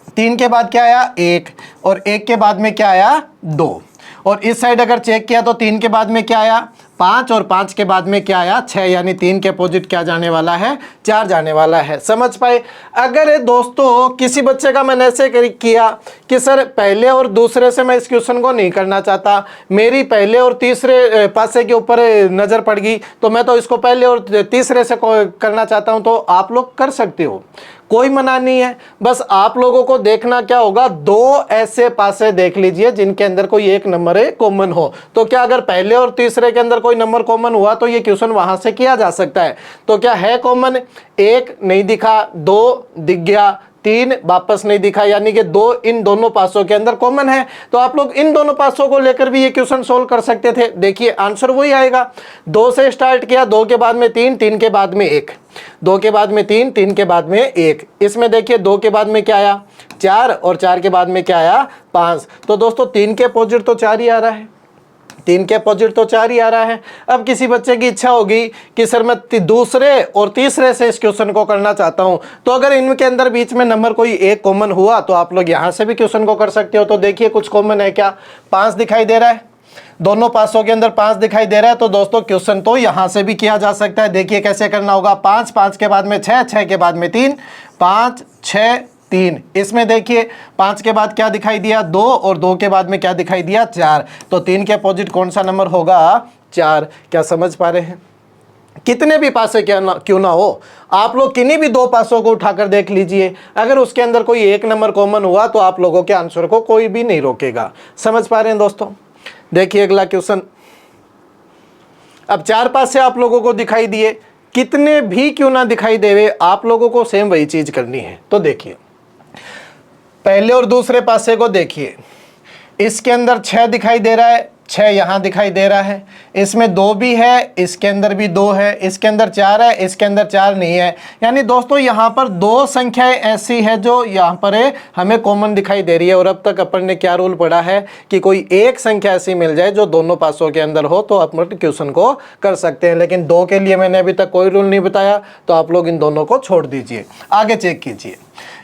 तीन के बाद क्या आया? एक, और एक के बाद में क्या आया? दो। और इस साइड अगर चेक किया तो तीन के बाद में क्या आया? पाँच, और पाँच के बाद में क्या आया? छः। यानी तीन के अपोजिट क्या जाने वाला है? चार जाने वाला है। समझ पाए? अगर दोस्तों किसी बच्चे का मैंने ऐसे किया कि सर पहले और दूसरे से मैं इस क्वेश्चन को नहीं करना चाहता, मेरी पहले और तीसरे पासे के ऊपर नज़र पड़ गई, तो मैं तो इसको पहले और तीसरे से करना चाहता हूं, तो आप लोग कर सकते हो, कोई मना नहीं है। बस आप लोगों को देखना क्या होगा, दो ऐसे पासे देख लीजिए जिनके अंदर कोई एक नंबर कॉमन हो। तो क्या अगर पहले और तीसरे के अंदर कोई नंबर कॉमन हुआ तो ये क्वेश्चन वहां से किया जा सकता है। तो क्या है कॉमन? एक नहीं दिखा, दो दिख गया, तीन वापस नहीं दिखा, यानी कि दो इन दोनों पासों के अंदर कॉमन है। तो आप लोग इन दोनों पासों को लेकर भी ये क्वेश्चन सोल्व कर सकते थे। देखिए आंसर वही आएगा, दो से स्टार्ट किया, दो के बाद में तीन, तीन के बाद में एक, दो के बाद में तीन, तीन के बाद में एक। इसमें देखिए दो के बाद में क्या आया? चार, और चार के बाद में क्या आया? पाँच। तो दोस्तों तीन के अपोजिट तो चार ही आ रहा है, तीन के अपोजिट तो चार ही आ रहा है। अब किसी बच्चे की इच्छा होगी कि सर मैं दूसरे और तीसरे से इस क्वेश्चन को करना चाहता हूं, तो अगर इनके अंदर बीच में नंबर कोई एक कॉमन हुआ तो आप लोग यहां से भी क्वेश्चन को कर सकते हो। तो देखिए कुछ कॉमन है क्या? पाँच दिखाई दे रहा है, दोनों पासों के अंदर पाँच दिखाई दे रहा है, तो दोस्तों क्वेश्चन तो यहां से भी किया जा सकता है। देखिए कैसे करना होगा, पाँच, पाँच के बाद में छः, छः के बाद में तीन, पाँच छः तीन। इसमें देखिए पाँच के बाद क्या दिखाई दिया? दो, और दो के बाद में क्या दिखाई दिया? चार। तो तीन के अपोजिट कौन सा नंबर होगा? चार। क्या समझ पा रहे हैं? कितने भी पासे क्यों ना हो, आप लोग किन्हीं भी दो पासों को उठाकर देख लीजिए, अगर उसके अंदर कोई एक नंबर कॉमन हुआ तो आप लोगों के आंसर को कोई भी नहीं रोकेगा। समझ पा रहे हैं दोस्तों? देखिए अगला क्वेश्चन। अब चार पासे आप लोगों को दिखाई दिए, कितने भी क्यों ना दिखाई देवे, आप लोगों को सेम वही चीज करनी है। तो देखिए पहले और दूसरे पासे को देखिए, इसके अंदर छः दिखाई दे रहा है, छः यहाँ दिखाई दे रहा है, इसमें दो भी है, इसके अंदर भी दो है, इसके अंदर चार है, इसके अंदर चार नहीं है। यानी दोस्तों यहाँ पर दो संख्याएं ऐसी है जो यहाँ पर हमें कॉमन दिखाई दे रही है। और अब तक अपन ने क्या रूल पढ़ा है कि कोई एक संख्या ऐसी मिल जाए जो दोनों पासों के अंदर हो तो अपन क्वेश्चन को कर सकते हैं, लेकिन दो के लिए मैंने अभी तक कोई रूल नहीं बताया, तो आप लोग इन दोनों को छोड़ दीजिए, आगे चेक कीजिए।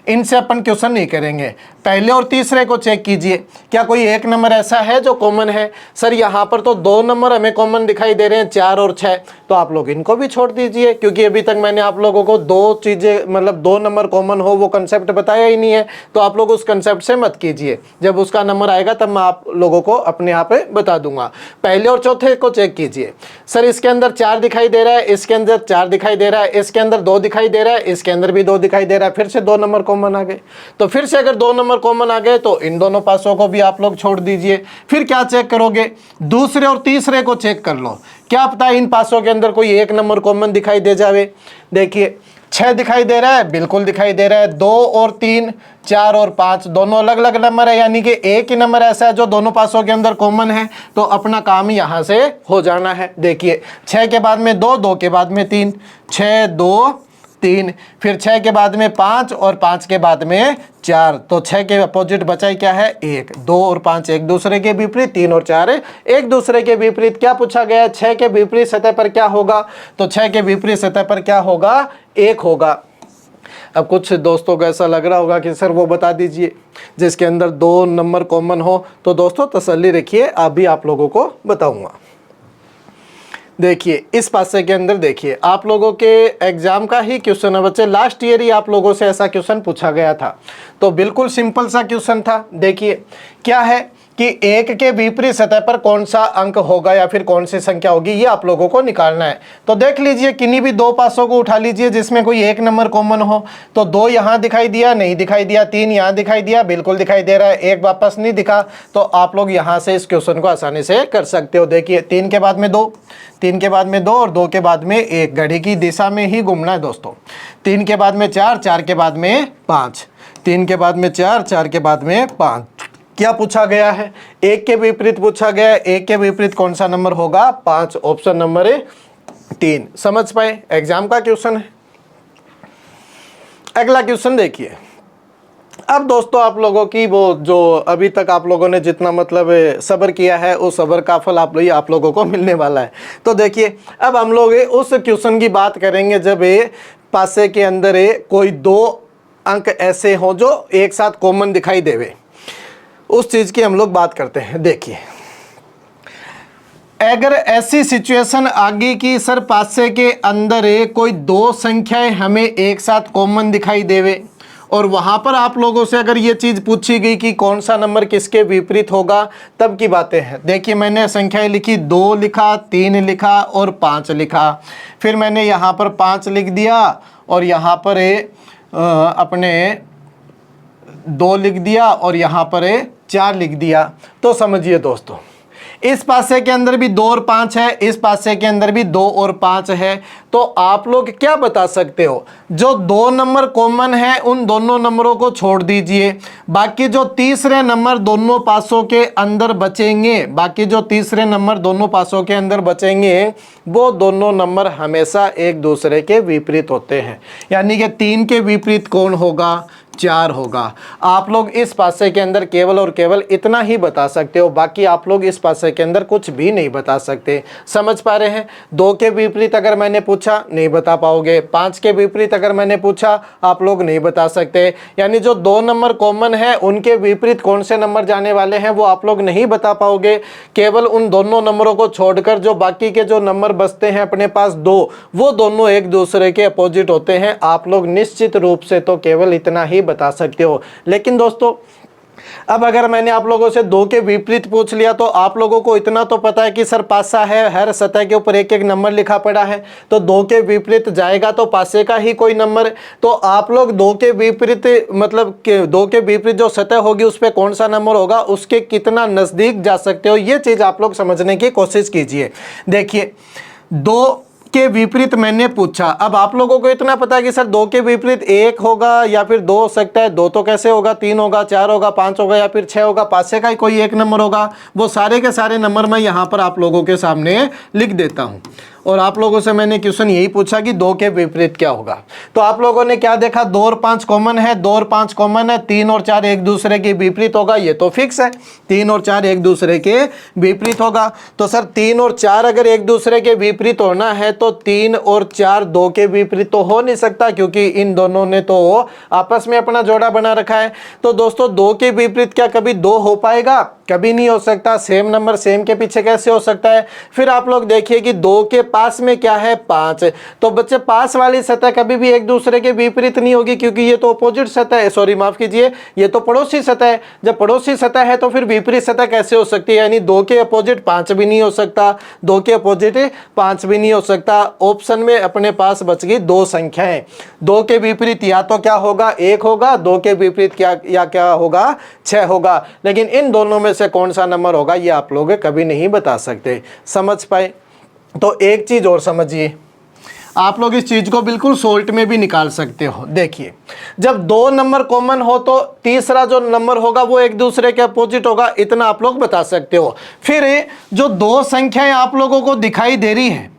इनसे अपन क्वेश्चन नहीं करेंगे। पहले और तीसरे को चेक कीजिए, क्या कोई एक नंबर ऐसा है जो कॉमन है? सर यहाँ पर तो दो नंबर हमें कॉमन दिखाई दे रहे हैं, चार और छः, तो आप लोग इनको भी छोड़ दीजिए, क्योंकि अभी तक मैंने आप लोगों को दो चीज़ें मतलब दो नंबर कॉमन हो वो कंसेप्ट बताया ही नहीं है। तो आप लोग उस कंसेप्ट से मत कीजिए, जब उसका नंबर आएगा तब मैं आप लोगों को अपने यहाँ पे बता दूंगा। पहले और चौथे को चेक कीजिए, सर इसके अंदर चार दिखाई दे रहा है, इसके अंदर चार दिखाई दे रहा है, इसके अंदर दो दिखाई दे रहा है, इसके अंदर भी दो दिखाई दे रहा है, फिर से दो नंबर कॉमन आ गए। तो फिर से अगर दो नंबर कॉमन आ गए तो इन दोनों पासों को भी आप लोग छोड़ दीजिए। फिर क्या चेक करोगे? दूसरे और तीसरे को चेक कर लो, क्या पता इन पासों के अंदर कोई एक नंबर कॉमन दिखाई दे जावे। देखिए छः दिखाई दे रहा है, बिल्कुल दिखाई दे रहा है। दो और तीन, चार और पाँच, दोनों अलग अलग नंबर है, यानी कि एक ही नंबर ऐसा है जो दोनों पासों के अंदर कॉमन है, तो अपना काम यहाँ से हो जाना है। देखिए छः के बाद में दो, दो के बाद में तीन, छः दो तीन, फिर छः के बाद में पाँच और पाँच के बाद में चार, तो छः के अपोजिट बचा ही क्या है? एक। दो और पाँच एक दूसरे के विपरीत, तीन और चार एक दूसरे के विपरीत। क्या पूछा गया है? छः के विपरीत सतह पर क्या होगा? तो छः के विपरीत सतह पर क्या होगा? एक होगा। अब कुछ दोस्तों को ऐसा लग रहा होगा कि सर वो बता दीजिए जिसके अंदर दो नंबर कॉमन हो, तो दोस्तों तसल्ली रखिए, अभी आप लोगों को बताऊंगा। देखिए इस पासे के अंदर देखिए आप लोगों के एग्जाम का ही क्वेश्चन है बच्चे, लास्ट ईयर ही आप लोगों से ऐसा क्वेश्चन पूछा गया था। तो बिल्कुल सिंपल सा क्वेश्चन था। देखिए क्या है कि एक के विपरीत सतह पर कौन सा अंक होगा या फिर कौन सी संख्या होगी, ये आप लोगों को निकालना है। तो देख लीजिए किन्हीं भी दो पासों को उठा लीजिए जिसमें कोई एक नंबर कॉमन हो। तो 2 यहाँ दिखाई दिया, नहीं दिखाई दिया, 3 यहाँ दिखाई दिया, बिल्कुल दिखाई दे रहा है, 1 वापस नहीं दिखा। तो आप लोग यहाँ से इस क्वेश्चन को आसानी से कर सकते हो। देखिए 3 के बाद में 2, 3 के बाद में 2 और 2 के बाद में 1, घड़ी की दिशा में ही घूमना है दोस्तों। 3 के बाद में 4, 4 के बाद में 5, 3 के बाद में 4, 4 के बाद में 5। क्या पूछा गया है? 1 के विपरीत पूछा गया है। 1 के विपरीत कौन सा नंबर होगा? 5, ऑप्शन नंबर 3। समझ पाए? एग्जाम का क्वेश्चन है। अगला क्वेश्चन देखिए। अब दोस्तों आप लोगों की वो जो अभी तक आप लोगों ने जितना मतलब सब्र किया है उस सब्र का फल आप लोगों को मिलने वाला है। तो देखिए अब हम लोग उस क्वेश्चन की बात करेंगे जब पासे के अंदर कोई 2 अंक ऐसे हो जो एक साथ कॉमन दिखाई देवे, उस चीज की हम लोग बात करते हैं। देखिए अगर ऐसी सिचुएशन आगे की सर पासे के अंदर कोई 2 संख्याएं हमें एक साथ कॉमन दिखाई देवे और वहां पर आप लोगों से अगर ये चीज पूछी गई कि कौन सा नंबर किसके विपरीत होगा, तब की बातें हैं। देखिए मैंने संख्याएं लिखी, 2 लिखा, 3 लिखा और 5 लिखा। फिर मैंने यहाँ पर 5 लिख दिया और यहाँ पर अपने 2 लिख दिया और यहाँ पर 4 लिख दिया। तो समझिए दोस्तों इस पासे के अंदर भी 2 और 5 है, इस पासे के अंदर भी 2 और 5 है। तो आप लोग क्या बता सकते हो? जो 2 नंबर कॉमन है उन दोनों नंबरों को छोड़ दीजिए, बाकी जो तीसरे नंबर दोनों पासों के अंदर बचेंगे, बाकी जो तीसरे नंबर दोनों पासों के अंदर बचेंगे वो दोनों नंबर हमेशा एक दूसरे के विपरीत होते हैं। यानी कि 3 के विपरीत कौन होगा? 4 होगा। आप लोग इस पासे के अंदर केवल और केवल इतना ही बता सकते हो, बाकी आप लोग इस पासे के अंदर कुछ भी नहीं बता सकते। समझ पा रहे हैं? 2 के विपरीत अगर मैंने पूछा नहीं बता पाओगे, 5 के विपरीत अगर मैंने पूछा आप लोग नहीं बता सकते। यानी जो 2 नंबर कॉमन है उनके विपरीत कौन से नंबर जाने वाले हैं वो आप लोग नहीं बता पाओगे। केवल उन दोनों नंबरों को छोड़कर जो बाकी के जो नंबर बचते हैं अपने पास 2, वो दोनों एक दूसरे के अपोजिट होते हैं। आप लोग निश्चित रूप से तो केवल इतना ही बता सकते हो। लेकिन दोस्तों अब अगर मैंने आप लोगों से 2 के विपरीत पूछ लिया तो आप लोगों को इतना तो पता है कि सर पासा है, हर सतह के ऊपर एक एक नंबर लिखा पड़ा है, तो 2 के विपरीत जाएगा तो पासे का ही कोई नंबर। तो आप लोग 2 के विपरीत मतलब 2 के विपरीत जो सतह होगी उस पर कौन सा नंबर होगा उसके कितना नजदीक जा सकते हो, ये चीज आप लोग समझने की कोशिश कीजिए। देखिए 2 के विपरीत मैंने पूछा, अब आप लोगों को इतना पता है कि सर 2 के विपरीत 1 होगा या फिर 2 हो सकता है। 2 तो कैसे होगा? 3 होगा, 4 होगा, 5 होगा या फिर 6 होगा। पासे का ही कोई एक नंबर होगा। वो सारे के सारे नंबर मैं यहाँ पर आप लोगों के सामने लिख देता हूँ। और आप लोगों से मैंने क्वेश्चन यही पूछा कि 2 के विपरीत क्या होगा। तो आप लोगों ने क्या देखा? 2 और 5 कॉमन है, 2 और 5 कॉमन है, 3 और 4 एक दूसरे के विपरीत होगा, ये तो फिक्स है। 3 और 4 एक दूसरे के विपरीत होगा। तो सर 3 और 4 अगर एक दूसरे के विपरीत होना है तो 3 और 4 2 के विपरीत तो हो नहीं सकता, क्योंकि इन दोनों ने तो आपस में अपना जोड़ा बना रखा है। तो दोस्तों 2 के विपरीत क्या कभी 2 हो पाएगा? कभी नहीं हो सकता। सेम नंबर सेम के पीछे कैसे हो सकता है? फिर आप लोग देखिए कि 2 के पास में क्या है? 5। तो बच्चे पास वाली सतह कभी भी एक दूसरे के विपरीत नहीं होगी, क्योंकि ये तो अपोजिट सतह है, सॉरी माफ कीजिए, ये तो पड़ोसी सतह है। जब पड़ोसी सतह है तो फिर विपरीत सतह कैसे हो सकती है? यानी 2 के अपोजिट 5 भी नहीं हो सकता, 2 के अपोजिट 5 भी नहीं हो सकता। ऑप्शन में अपने पास बच गई 2 संख्याएं। 2 के विपरीत या तो क्या होगा? 1 होगा, 2 के विपरीत क्या होगा? 6 होगा। लेकिन इन दोनों में से कौन सा नंबर होगा ये आप लोग कभी नहीं बता सकते। समझ पाए? तो एक चीज और समझिए, आप लोग इस चीज को बिल्कुल सोल्ट में भी निकाल सकते हो। देखिए जब 2 नंबर कॉमन हो तो तीसरा जो नंबर होगा वो एक दूसरे के अपोजिट होगा, इतना आप लोग बता सकते हो। फिर जो 2 संख्याएं आप लोगों को दिखाई दे रही है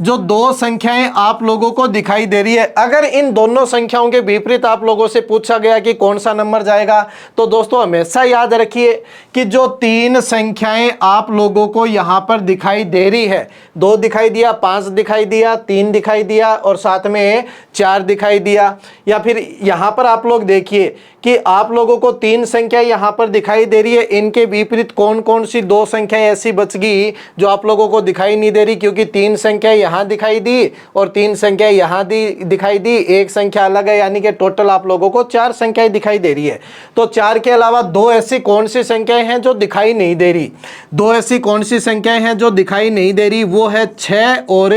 जो दो संख्याएं आप लोगों को दिखाई दे रही है, अगर इन दोनों संख्याओं के विपरीत आप लोगों से पूछा गया कि कौन सा नंबर जाएगा, तो दोस्तों हमेशा याद रखिए कि जो तीन संख्याएं आप लोगों को यहां पर दिखाई दे रही है, 2 दिखाई दिया, 5 दिखाई दिया, 3 दिखाई दिया और साथ में 4 दिखाई दिया, या फिर यहां पर आप लोग देखिए कि आप लोगों को 3 संख्या यहां पर दिखाई दे रही है, इनके विपरीत कौन कौन सी 2 संख्याएं ऐसी बच गई जो आप लोगों को दिखाई नहीं दे रही, क्योंकि 3 संख्या यहां दिखाई दी और 3 संख्या यहां दिखाई दी, एक संख्या अलग है, यानी कि टोटल आप लोगों को 4 संख्याएं दिखाई दे रही है। तो 4 के अलावा 2 ऐसी कौन सी संख्याएं हैं जो दिखाई नहीं दे रही, 2 ऐसी कौन सी संख्याएं हैं जो दिखाई नहीं दे रही, वो है 6 और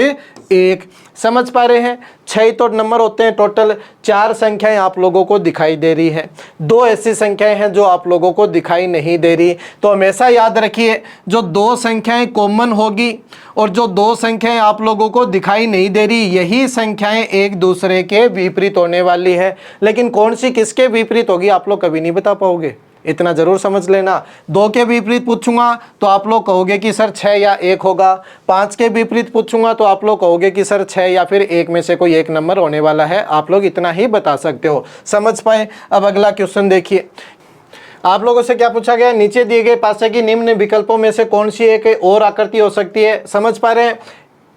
1। समझ पा रहे हैं, 6 तो नंबर होते हैं टोटल, 4 संख्याएं आप लोगों को दिखाई दे रही है, 2 ऐसी संख्याएं हैं जो आप लोगों को दिखाई नहीं दे रही। तो हमेशा याद रखिए जो 2 संख्याएं कॉमन होगी और जो 2 संख्याएं आप लोगों को दिखाई नहीं दे रही, यही संख्याएं एक दूसरे के विपरीत होने वाली है। लेकिन कौन सी किसके विपरीत होगी आप लोग कभी नहीं बता पाओगे, इतना जरूर समझ लेना। 2 के विपरीत पूछूंगा तो आप लोग कहोगे कि सर 6 या 1 होगा, 5 के विपरीत पूछूंगा तो आप लोग कहोगे कि सर 6 या फिर 1 में से कोई एक नंबर होने वाला है, आप लोग इतना ही बता सकते हो। समझ पाए? अब अगला क्वेश्चन देखिए, आप लोगों से क्या पूछा गया, नीचे दिए गए पासे की निम्न विकल्पों में से कौन सी एक और आकृति हो सकती है। समझ पा रहे हैं,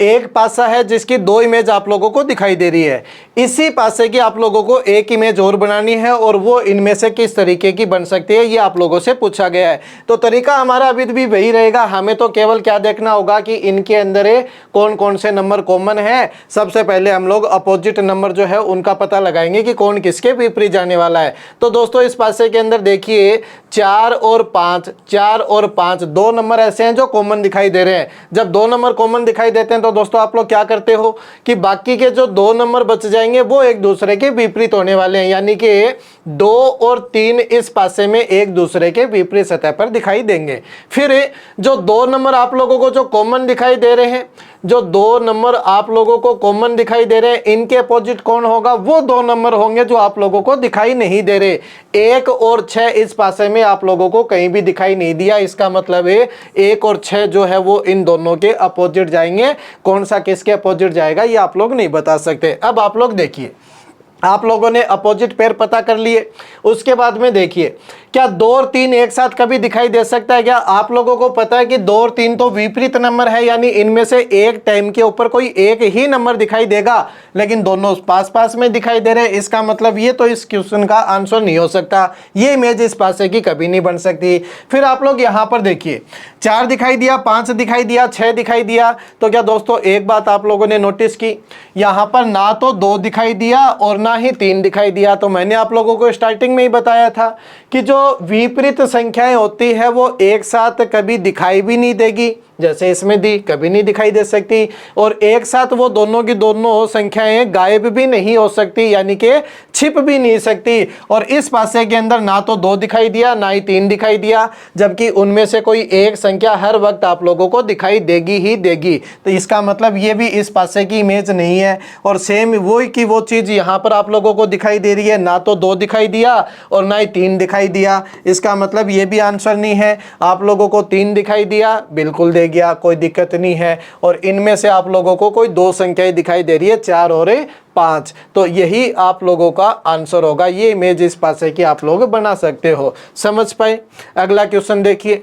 एक पासा है जिसकी 2 इमेज आप लोगों को दिखाई दे रही है, इसी पासे की आप लोगों को एक इमेज और बनानी है और वो इनमें से किस तरीके की बन सकती है, ये आप लोगों से पूछा गया है। तो तरीका हमारा अभी भी वही रहेगा, हमें तो केवल क्या देखना होगा कि इनके अंदर कौन कौन से नंबर कॉमन है। सबसे पहले हम लोग अपोजिट नंबर जो है उनका पता लगाएंगे कि कौन किसके विपरीत जाने वाला है। तो दोस्तों इस पासे के अंदर देखिए 4 और 5, 4 और 5 2 नंबर ऐसे हैं जो कॉमन दिखाई दे रहे हैं। जब 2 नंबर कॉमन दिखाई देते हैं तो दोस्तों आप लोग क्या करते हो कि बाकी के जो 2 नंबर बच जाएंगे वो एक दूसरे के विपरीत होने वाले हैं, यानी कि 2 और 3 इस पासे में एक दूसरे के विपरीत सतह पर दिखाई देंगे। फिर जो 2 नंबर आप लोगों को जो कॉमन दिखाई दे रहे हैं, जो 2 नंबर आप लोगों को कॉमन दिखाई दे रहे हैं, इनके अपोजिट कौन होगा, वो 2 नंबर होंगे जो आप लोगों को दिखाई नहीं दे रहे। 1 और 6 इस पासे में आप लोगों को कहीं भी दिखाई नहीं दिया, इसका मतलब है 1 और 6 जो है वो इन दोनों के अपोजिट जाएंगे। कौन सा किसके अपोजिट जाएगा ये आप लोग नहीं बता सकते। अब आप लोग देखिए, आप लोगों ने अपोजिट पेयर पता कर लिए, उसके बाद में देखिए क्या 2 और 3 एक साथ कभी दिखाई दे सकता है क्या। आप लोगों को पता है कि 2 और 3 तो विपरीत नंबर है, यानी इनमें से एक टाइम के ऊपर कोई एक ही नंबर दिखाई देगा, लेकिन दोनों पास पास में दिखाई दे रहे हैं। इसका मतलब ये तो इस क्वेश्चन का आंसर नहीं हो सकता, ये इमेज इस पासे की कभी नहीं बन सकती। फिर आप लोग यहाँ पर देखिए 4 दिखाई दिया, 5 दिखाई दिया, 6 दिखाई दिया, तो क्या दोस्तों एक बात आप लोगों ने नोटिस की, यहाँ पर ना तो 2 दिखाई दिया और ना ही 3 दिखाई दिया। तो मैंने आप लोगों को स्टार्टिंग में ही बताया था कि जो विपरीत संख्याएं होती है वो एक साथ कभी दिखाई भी नहीं देगी, जैसे इसमें दी कभी नहीं दिखाई दे सकती, और एक साथ वो दोनों की दोनों संख्याएं गायब भी नहीं हो सकती, यानी कि छिप भी नहीं सकती। और इस पासे के अंदर ना तो 2 दिखाई दिया ना ही 3 दिखाई दिया, जबकि उनमें से कोई एक संख्या हर वक्त आप लोगों को दिखाई देगी ही देगी। तो इसका मतलब ये भी इस पासे की इमेज नहीं है। और सेम वो की वो चीज़ यहाँ पर आप लोगों को दिखाई दे रही है, ना तो 2 दिखाई दिया और ना ही 3 दिखाई दिया, इसका मतलब ये भी आंसर नहीं है। आप लोगों को 3 दिखाई दिया, बिल्कुल दे गया, कोई दिक्कत नहीं है। और इनमें से आप लोगों को कोई 2 संख्याएं दिखाई दे रही है, 4 और 5, तो यही आप लोगों का आंसर होगा। ये इमेज इस पासे की आप लोग बना सकते हो। समझ पाए? अगला क्वेश्चन देखिए,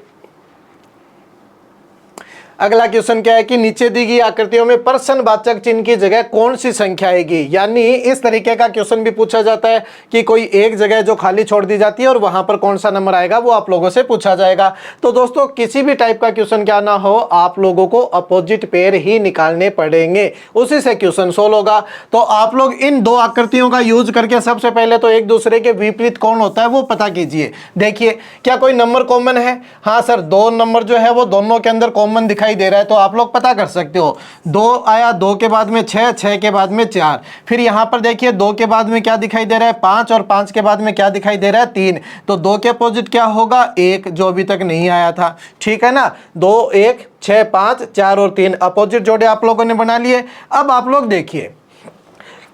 अगला क्वेश्चन क्या है कि नीचे दी गई आकृतियों में प्रश्नवाचक चिन्ह की जगह कौन सी संख्या आएगी। यानी इस तरीके का क्वेश्चन भी पूछा जाता है कि कोई एक जगह जो खाली छोड़ दी जाती है और वहां पर कौन सा नंबर आएगा वो आप लोगों से पूछा जाएगा। तो दोस्तों किसी भी टाइप का क्वेश्चन क्या ना हो, आप लोगों को अपोजिट पेयर ही निकालने पड़ेंगे, उसी से क्वेश्चन सोल्व होगा। तो आप लोग इन 2 आकृतियों का यूज करके सबसे पहले तो एक दूसरे के विपरीत कौन होता है वो पता कीजिए। देखिए क्या कोई नंबर कॉमन है, हाँ सर 2 नंबर जो है वो दोनों के अंदर कॉमन दिखाई दे रहा है, तो आप लोग पता कर सकते हो। 2 आया, 2 के बाद में 6, 6 के बाद में 4, फिर यहां पर देखिए 2 के बाद में क्या दिखाई दे रहा है 5, और 5 के बाद में क्या दिखाई दे रहा है 3, तो 2 के अपोजिट क्या होगा 1, जो अभी तक नहीं आया था। ठीक है ना, 2, 1, 6, 5, 4 और 3 अपोजिट जोड़े आप लोगों ने बना लिए। अब आप लोग देखिए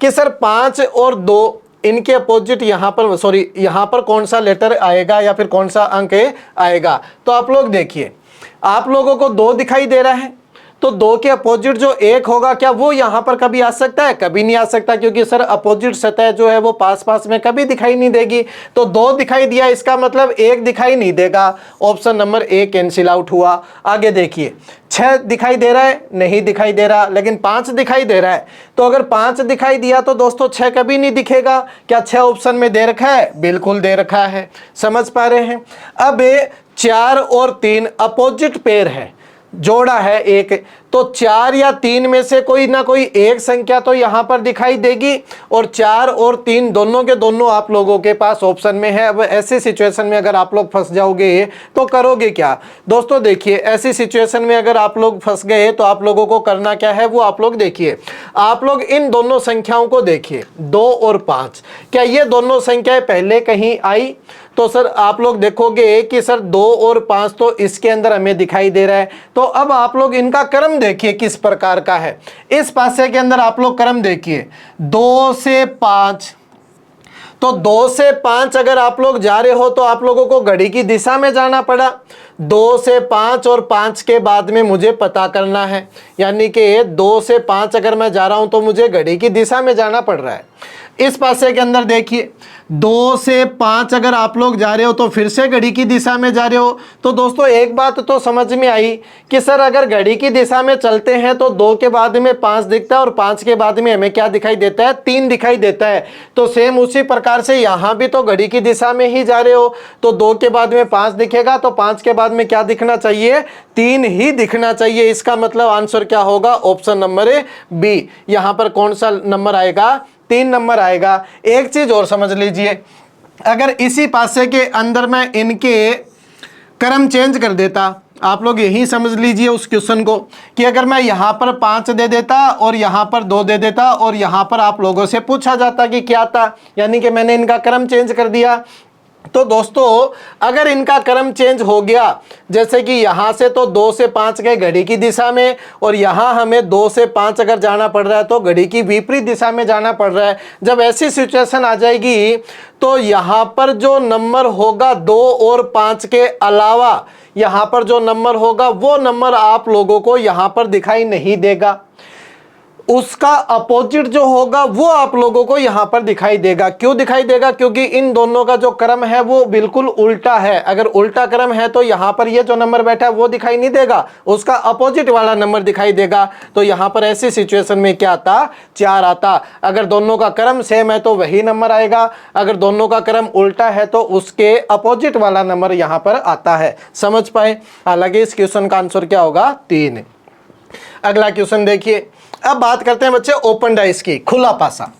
कि सर 5 और 2 इनके अपोजिट यहाँ पर यहाँ पर कौन सा लेटर आएगा या फिर कौन सा अंक आएगा। तो आप लोग देखिए, आप लोगों को 2 दिखाई दे रहा है, तो 2 के अपोजिट जो 1 होगा क्या वो यहां पर कभी आ सकता है? कभी नहीं आ सकता, क्योंकि सर अपोजिट सतह जो है वो पास पास में कभी दिखाई नहीं देगी। तो 2 दिखाई दिया, इसका मतलब 1 दिखाई नहीं देगा। Option number A cancel out हुआ। आगे देखिए, 6 दिखाई दे रहा है? नहीं दिखाई दे रहा, लेकिन 5 दिखाई दे रहा है। तो अगर 5 दिखाई दिया तो दोस्तों 6 कभी नहीं दिखेगा। क्या 6 ऑप्शन में दे रखा है? बिल्कुल दे रखा है। समझ पा रहे हैं? अब 4 और 3 अपोजिट पेयर है, जोड़ा है एक, तो 4 या 3 में से कोई ना कोई एक संख्या तो यहां पर दिखाई देगी, और 4 और 3 दोनों के दोनों आप लोगों के पास ऑप्शन में है। अब ऐसी सिचुएशन में अगर आप लोग फंस जाओगे तो करोगे क्या? दोस्तों देखिए, ऐसी सिचुएशन में अगर आप लोग फंस गए तो आप लोगों को करना क्या है वो आप लोग देखिए। आप लोग इन दोनों संख्याओं को देखिए, 2 और 5, क्या ये दोनों संख्याएं पहले कहीं आई? तो सर आप लोग देखोगे कि सर 2 और 5 तो इसके अंदर हमें दिखाई दे रहा है। तो अब आप लोग इनका क्रम देखिए किस प्रकार का है। इस पासे के अंदर आप लोग क्रम देखिए, 2 से 5, तो 2 से 5 अगर आप लोग जा रहे हो तो आप लोगों को घड़ी की दिशा में जाना पड़ा। 2 से 5 और 5 के बाद में मुझे पता करना है, यानी कि 2 से 5 अगर मैं जा रहा हूं तो मुझे घड़ी की दिशा में जाना पड़ रहा है। इस पासे के अंदर देखिए, 2 से 5 अगर आप लोग जा रहे हो तो फिर से घड़ी की दिशा में जा रहे हो। तो दोस्तों एक बात तो समझ में आई कि सर अगर घड़ी की दिशा में चलते हैं तो 2 के बाद में 5 दिखता है, और 5 के बाद में हमें क्या दिखाई देता है? 3 दिखाई देता है। तो सेम उसी प्रकार से यहां भी तो घड़ी की दिशा में ही जा रहे हो, तो 2 के बाद में 5 दिखेगा, तो 5 के बाद में क्या दिखना चाहिए? 3 ही दिखना चाहिए। इसका मतलब आंसर क्या होगा? Option number B. यहां पर कौन सा नंबर आएगा? 3 नंबर आएगा। एक चीज और समझ लीजिए, अगर इसी पासे के अंदर मैं इनके क्रम चेंज कर देता, आप लोग यही समझ लीजिए उस क्वेश्चन को, कि अगर मैं यहां पर 5 दे देता और यहां पर 2 दे देता, और यहां पर आप लोगों से पूछा जाता कि क्या था, यानी कि मैंने इनका क्रम चेंज कर दिया। तो दोस्तों अगर इनका क्रम चेंज हो गया, जैसे कि यहां से तो 2 से 5 गए घड़ी की दिशा में, और यहां हमें 2 से 5 अगर जाना पड़ रहा है तो घड़ी की विपरीत दिशा में जाना पड़ रहा है। जब ऐसी सिचुएशन आ जाएगी तो यहां पर जो नंबर होगा 2 और 5 के अलावा, यहां पर जो नंबर होगा वो नंबर आप लोगों को यहां पर दिखाई नहीं देगा। उसका अपोजिट जो होगा वो आप लोगों को यहां पर दिखाई देगा। क्यों दिखाई देगा? क्योंकि इन दोनों का जो क्रम है वो बिल्कुल उल्टा है। अगर उल्टा क्रम है तो यहां पर ये जो नंबर बैठा है वो दिखाई नहीं देगा, उसका अपोजिट वाला नंबर दिखाई देगा। तो यहां पर ऐसी सिचुएशन में क्या आता? 4 आता। अगर दोनों का क्रम सेम है तो वही नंबर आएगा, अगर दोनों का क्रम उल्टा है तो उसके अपोजिट वाला नंबर यहां पर आता है। समझ पाए? हालांकि इस क्वेश्चन का आंसर क्या होगा? 3। अगला क्वेश्चन देखिए। अब बात करते हैं बच्चे ओपन डाइस की, खुला पासा।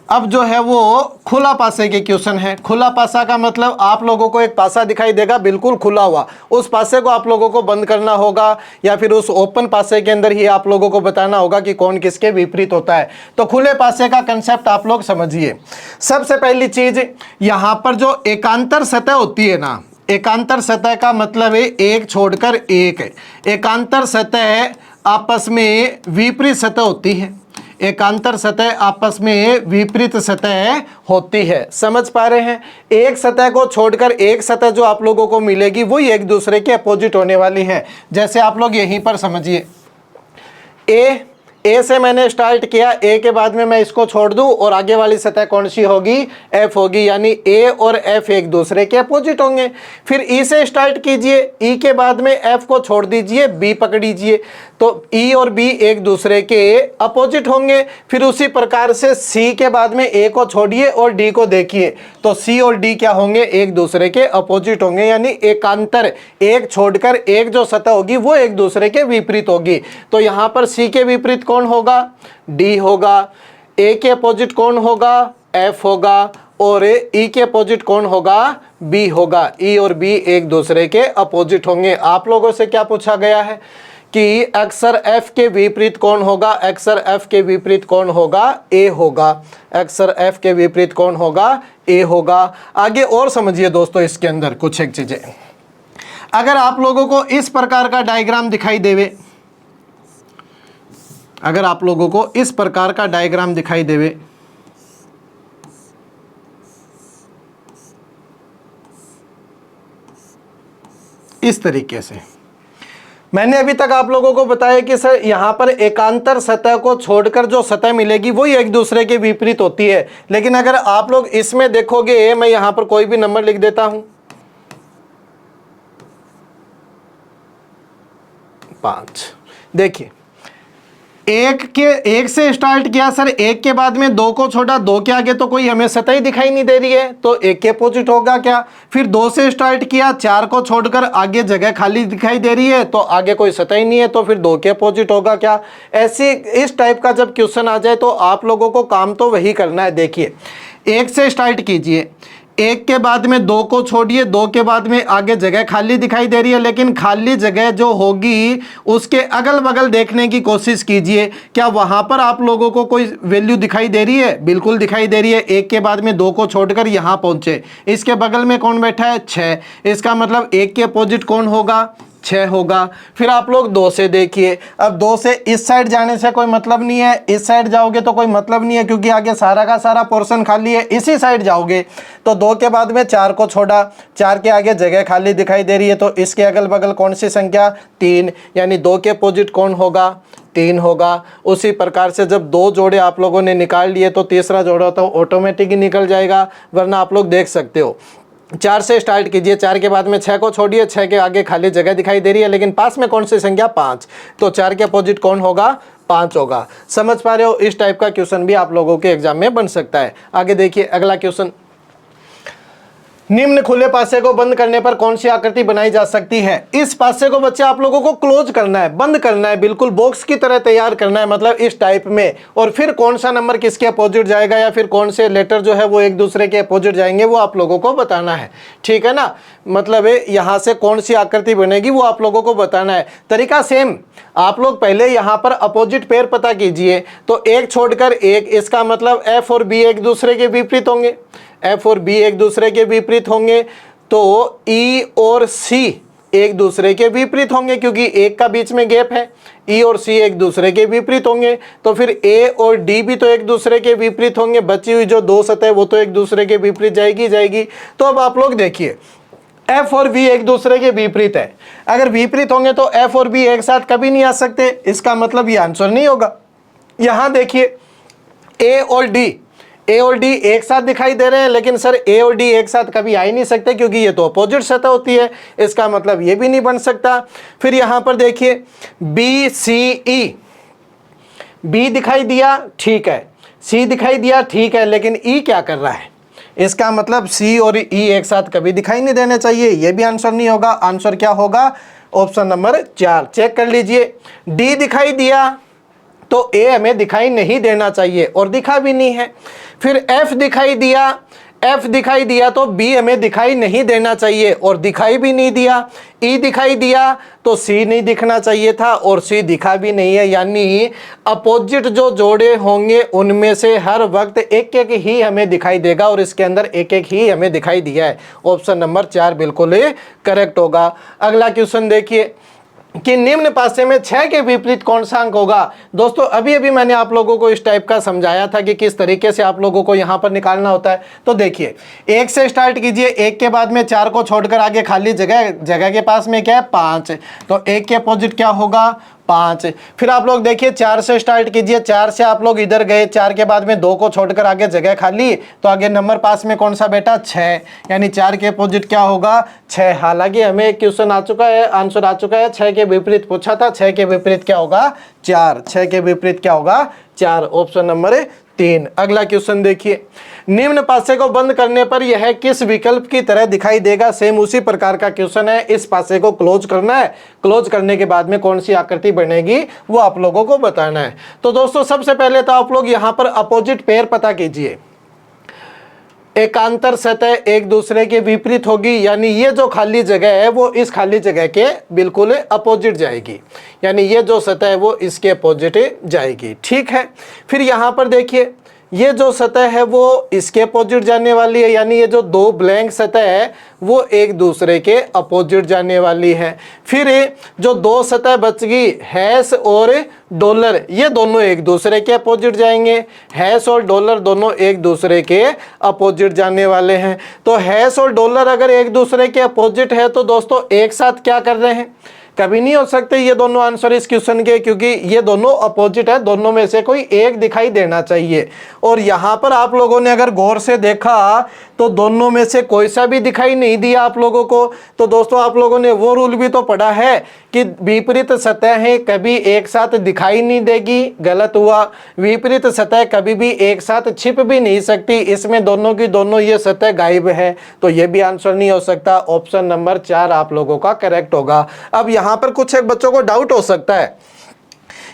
अब जो है वो खुला पासे के क्वेश्चन है। खुला पासा का मतलब आप लोगों को एक पासा दिखाई देगा बिल्कुल खुला हुआ, उस पासे को आप लोगों को बंद करना होगा, या फिर उस ओपन पासे के अंदर ही आप लोगों को बताना होगा कि कौन किसके विपरीत होता है। तो खुले पासे का कंसेप्ट आप लोग समझिए। सबसे पहली चीज, यहां पर जो एकांतर सतह होती है ना, एकांतर सतह का मतलब है एक छोड़कर एक। एकांतर सतह आपस में विपरीत सतह होती है। एकांतर सतह आपस में विपरीत सतह होती है। समझ पा रहे हैं? एक सतह को छोड़कर एक सतह जो आप लोगों को मिलेगी वो एक दूसरे के अपोजिट होने वाली है। जैसे आप लोग यहीं पर समझिए, ए से मैंने स्टार्ट किया, ए के बाद में मैं इसको छोड़ दूं और आगे वाली सतह कौन सी होगी? एफ होगी, यानी ए और एफ एक दूसरे के अपोजिट होंगे। फिर ई से स्टार्ट कीजिए, ई के बाद में एफ को छोड़ दीजिए, बी पकड़ीजिए, तो ई और बी एक दूसरे के अपोजिट होंगे। फिर उसी प्रकार से सी के बाद में ए को छोड़िए और डी को देखिए, तो सी और डी क्या होंगे? एक दूसरे के अपोजिट होंगे, यानी एकांतर, एक छोड़कर एक जो सतह होगी वो एक दूसरे के विपरीत होगी। तो यहाँ पर सी के विपरीत कौन होगा? डी होगा। ए के अपोजिट कौन होगा? एफ होगा। और ई के अपोजिट कौन होगा? बी होगा। ई और बी एक दूसरे के अपोजिट होंगे। आप लोगों से क्या पूछा गया है कि अक्सर एफ के विपरीत कौन होगा? अक्सर एफ के विपरीत कौन होगा? ए होगा। अक्सर एफ के विपरीत कौन होगा? ए होगा। आगे और समझिए दोस्तों, इसके अंदर कुछ एक चीजें, अगर आप लोगों को इस प्रकार का डायग्राम दिखाई देवे, अगर आप लोगों को इस प्रकार का डायग्राम दिखाई देवे, इस तरीके से, मैंने अभी तक आप लोगों को बताया कि सर यहाँ पर एकांतर सतह को छोड़कर जो सतह मिलेगी वही एक दूसरे के विपरीत होती है। लेकिन अगर आप लोग इसमें देखोगे, मैं यहाँ पर कोई भी नंबर लिख देता हूं 5। देखिए एक से स्टार्ट किया सर, एक के बाद में 2 को छोड़ा, 2 के आगे तो कोई हमें सतह ही दिखाई नहीं दे रही है, तो 1 के अपोजिट होगा क्या। फिर 2 से स्टार्ट किया, 4 को छोड़कर आगे जगह खाली दिखाई दे रही है, तो आगे कोई सतह ही नहीं है, तो फिर 2 के अपोजिट होगा क्या। ऐसे इस टाइप का जब क्वेश्चन आ जाए तो आप लोगों को काम तो वही करना है। देखिए 1 से स्टार्ट कीजिए, 1 के बाद में 2 को छोड़िए, 2 के बाद में आगे जगह खाली दिखाई दे रही है, लेकिन खाली जगह जो होगी उसके अगल बगल देखने की कोशिश कीजिए, क्या वहां पर आप लोगों को कोई वैल्यू दिखाई दे रही है। बिल्कुल दिखाई दे रही है। 1 के बाद में 2 को छोड़कर यहां पहुंचे, इसके बगल में कौन बैठा है 6, इसका मतलब 1 के अपोजिट कौन होगा 6 होगा। फिर आप लोग 2 से देखिए, अब 2 से इस साइड जाने से कोई मतलब नहीं है, इस साइड जाओगे तो कोई मतलब नहीं है क्योंकि आगे सारा का सारा पोर्शन खाली है। इसी साइड जाओगे तो 2 के बाद में 4 को छोड़ा, 4 के आगे जगह खाली दिखाई दे रही है, तो इसके अगल बगल कौन सी संख्या 3, यानी 2 के अपोजिट कौन होगा 3 होगा। उसी प्रकार से जब 2 जोड़े आप लोगों ने निकाल लिए तो तीसरा जोड़ा तो ऑटोमेटिक ही निकल जाएगा, वरना आप लोग देख सकते हो। 4 से स्टार्ट कीजिए, 4 के बाद में 6 को छोड़िए, 6 के आगे खाली जगह दिखाई दे रही है, लेकिन पास में कौन सी संख्या 5, तो 4 के अपोजिट कौन होगा 5 होगा। समझ पा रहे हो। इस टाइप का क्वेश्चन भी आप लोगों के एग्जाम में बन सकता है। आगे देखिए अगला क्वेश्चन, निम्न खुले पासे को बंद करने पर कौन सी आकृति बनाई जा सकती है। इस पासे को बच्चे आप लोगों को क्लोज करना है, बंद करना है, बिल्कुल बॉक्स की तरह तैयार करना है, मतलब इस टाइप में। और फिर कौन सा नंबर किसके अपोजिट जाएगा या फिर कौन से लेटर जो है वो एक दूसरे के अपोजिट जाएंगे, वो आप लोगों को बताना है। ठीक है ना, मतलब यहाँ से कौन सी आकृति बनेगी वो आप लोगों को बताना है। तरीका सेम, आप लोग पहले यहाँ पर अपोजिट पेयर पता कीजिए, तो 1 छोड़कर 1, इसका मतलब F और B एक दूसरे के विपरीत होंगे, F और B एक दूसरे के विपरीत होंगे, तो E और C एक दूसरे के विपरीत होंगे क्योंकि 1 का बीच में गैप है। E और C एक दूसरे के विपरीत होंगे, तो फिर A और D भी तो एक दूसरे के विपरीत होंगे। बची हुई जो 2 सतह वो तो एक दूसरे के विपरीत जाएगी। तो अब आप लोग देखिए F और B एक दूसरे के विपरीत है, अगर विपरीत होंगे तो F और B एक साथ कभी नहीं आ सकते, इसका मतलब ये आंसर नहीं होगा। यहां देखिए A और D एक साथ दिखाई दे रहे हैं, लेकिन सर A और D एक साथ कभी आ ही नहीं सकते क्योंकि ये तो अपोजिट सतह होती है, इसका मतलब ये भी नहीं बन सकता। फिर यहां पर देखिए BCE, B दिखाई दिया ठीक है, C दिखाई दिया ठीक है, लेकिन E क्या कर रहा है, इसका मतलब C और E एक साथ कभी दिखाई नहीं देने चाहिए, ये भी आंसर नहीं होगा। आंसर क्या होगा ऑप्शन नंबर 4। चेक कर लीजिए, D दिखाई दिया तो A हमें दिखाई नहीं देना चाहिए और दिखा भी नहीं है। फिर F दिखाई दिया तो B हमें दिखाई नहीं देना चाहिए और दिखाई भी नहीं दिया। E दिखाई दिया तो C नहीं दिखना चाहिए था और C दिखा भी नहीं है, यानी अपोजिट जो जोड़े होंगे उनमें से हर वक्त एक एक ही हमें दिखाई देगा और इसके अंदर एक एक ही हमें दिखाई दिया है। ऑप्शन नंबर 4 बिल्कुल करेक्ट होगा। अगला क्वेश्चन देखिए कि निम्न पासे में 6 के विपरीत कौन सा अंक होगा। दोस्तों अभी अभी मैंने आप लोगों को इस टाइप का समझाया था कि किस तरीके से आप लोगों को यहाँ पर निकालना होता है। तो देखिए 1 से स्टार्ट कीजिए, 1 के बाद में 4 को छोड़कर आगे खाली जगह के पास में क्या है 5, तो 1 के अपोजिट क्या होगा 5। फिर आप लोग देखिए 4 से स्टार्ट कीजिए, 4 से आप लोग इधर गए, 4 के बाद में 2 को छोड़कर आगे जगह खाली, तो आगे नंबर पास में कौन सा बेटा 6, यानी 4 के अपोजिट क्या होगा 6। हालांकि हमें एक क्वेश्चन आ चुका है, आंसर आ चुका है, 6 के विपरीत पूछा था, 6 के विपरीत क्या होगा 4, 6 के विपरीत क्या होगा 4। Option number 3। अगला क्वेश्चन देखिए, निम्न पासे को बंद करने पर यह किस विकल्प की तरह दिखाई देगा। सेम उसी प्रकार का क्वेश्चन है, इस पासे को क्लोज करना है, क्लोज करने के बाद में कौन सी आकृति बनेगी वो आप लोगों को बताना है। तो दोस्तों सबसे पहले तो आप लोग यहाँ पर अपोजिट पेयर पता कीजिए। एकांतर सतह एक दूसरे के विपरीत होगी, यानी ये जो खाली जगह है वो इस खाली जगह के बिल्कुल अपोजिट जाएगी, यानी ये जो सतह है वो इसके अपोजिट जाएगी। ठीक है, फिर यहाँ पर देखिए ये जो सतह है वो इसके अपोजिट जाने वाली है, यानी ये जो 2 ब्लैंक सतह है वो एक दूसरे के अपोजिट जाने वाली है। फिर जो 2 सतह बच गई हैश और डॉलर, ये दोनों एक दूसरे के अपोजिट जाएंगे, हैश और डॉलर दोनों एक दूसरे के अपोजिट जाने वाले हैं। तो हैश और डॉलर अगर एक दूसरे के अपोजिट है तो दोस्तों एक साथ क्या कर रहे हैं, कभी नहीं हो सकते ये दोनों आंसर इस क्वेश्चन के, क्योंकि ये दोनों अपोजिट है, दोनों में से कोई एक दिखाई देना चाहिए। और यहाँ पर आप लोगों ने अगर गौर से देखा तो दोनों में से कोई सा भी दिखाई नहीं दिया आप लोगों को। तो दोस्तों आप लोगों ने वो रूल भी तो पढ़ा है कि विपरीत सतहें कभी एक साथ दिखाई नहीं देगी, गलत हुआ। विपरीत सतह कभी भी एक साथ छिप भी नहीं सकती, इसमें दोनों की दोनों ये सतह गायब है, तो ये भी आंसर नहीं हो सकता। ऑप्शन नंबर 4 आप लोगों का करेक्ट होगा। अब यहाँ पर कुछ एक बच्चों को डाउट हो सकता है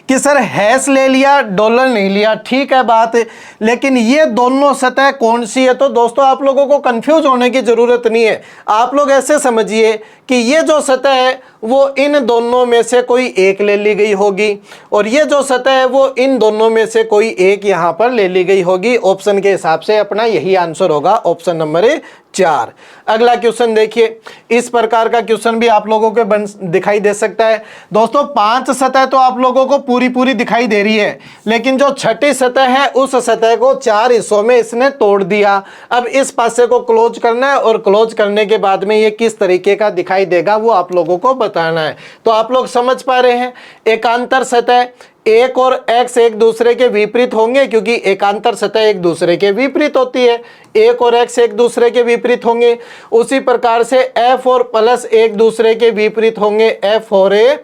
कि सर हैश ले लिया, डॉलर नहीं लिया, ठीक है बात, लेकिन ये दोनों सतह कौन सी है? तो दोस्तों आप लोगों को कंफ्यूज होने की जरूरत नहीं है। आप लोग ऐसे समझिए कि ये जो सतह है वो इन दोनों में से कोई एक ले ली गई होगी, और ये जो सतह है वो इन दोनों में से कोई एक यहाँ पर ले ली गई होगी। ऑप्शन के हिसाब से अपना यही आंसर होगा, ऑप्शन नंबर 4। अगला क्वेश्चन देखिए, इस प्रकार का क्वेश्चन भी आप लोगों के दिखाई दे सकता है। दोस्तों 5 सतह तो आप लोगों को पूरी दिखाई दे रही है, लेकिन जो छठी सतह है उस सतह को 4 हिस्सों में इसने तोड़ दिया। अब इस पासे को क्लोज करना है, और क्लोज करने के बाद में ये किस तरीके का दिखाई देगा वो आप लोगों को बताना है। तो आप लोग समझ पा रहे हैं, एकांतर सतह एक और x एक दूसरे के विपरीत होंगे, क्योंकि एकांतर सतह एक दूसरे के विपरीत होती है, एक और x एक दूसरे के विपरीत होंगे। उसी प्रकार से f और प्लस एक दूसरे के विपरीत होंगे, f और a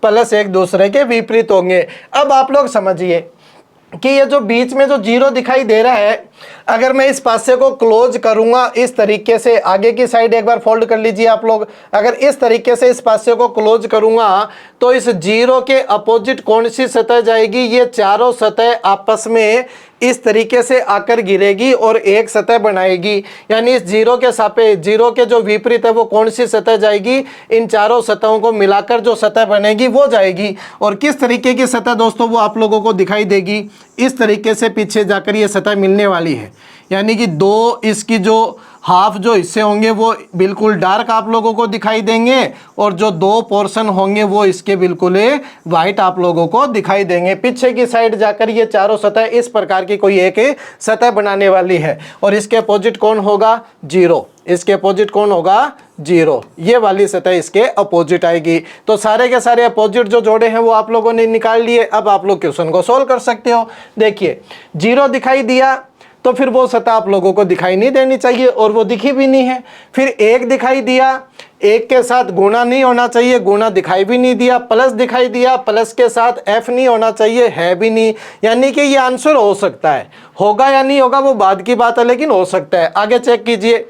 प्लस एक दूसरे के विपरीत होंगे। अब आप लोग समझिए कि ये जो बीच में जो 0 दिखाई दे रहा है, अगर मैं इस पासे को क्लोज करूंगा इस तरीके से, आगे की साइड एक बार फोल्ड कर लीजिए आप लोग, अगर इस तरीके से इस पासे को क्लोज करूंगा तो इस 0 के अपोजिट कौन सी सतह जाएगी? ये चारों सतह आपस में इस तरीके से आकर गिरेगी और एक सतह बनाएगी। यानी इस 0 के सापेक्ष 0 के जो विपरीत है वो कौन सी सतह जाएगी? इन चारों सतहों को मिलाकर जो सतह बनेगी वो जाएगी। और किस तरीके की सतह दोस्तों वो आप लोगों को दिखाई देगी, इस तरीके से पीछे जाकर ये सतह मिलने वाली है। यानी कि दो इसकी जो हाफ जो हिस्से होंगे वो बिल्कुल डार्क आप लोगों को दिखाई देंगे, और जो 2 पोर्शन होंगे वो इसके बिल्कुल वाइट आप लोगों को दिखाई देंगे। पीछे की साइड जाकर ये चारों सतह इस प्रकार की कोई एक सतह बनाने वाली है, और इसके अपोजिट कौन होगा? 0। इसके अपोजिट कौन होगा? 0। ये वाली सतह इसके अपोजिट आएगी। तो सारे के सारे अपोजिट जो जोड़े हैं वो आप लोगों ने निकाल लिए। अब आप लोग क्वेश्चन को सोल्व कर सकते हो। देखिए 0 दिखाई दिया तो फिर वो सतह आप लोगों को दिखाई नहीं देनी चाहिए, और वो दिखी भी नहीं है। फिर 1 दिखाई दिया, 1 के साथ गुणा नहीं होना चाहिए, गुणा दिखाई भी नहीं दिया। प्लस दिखाई दिया, प्लस के साथ f नहीं होना चाहिए, है भी नहीं। यानी कि ये आंसर हो सकता है, होगा या नहीं होगा वो बाद की बात है, लेकिन हो सकता है। आगे चेक कीजिए,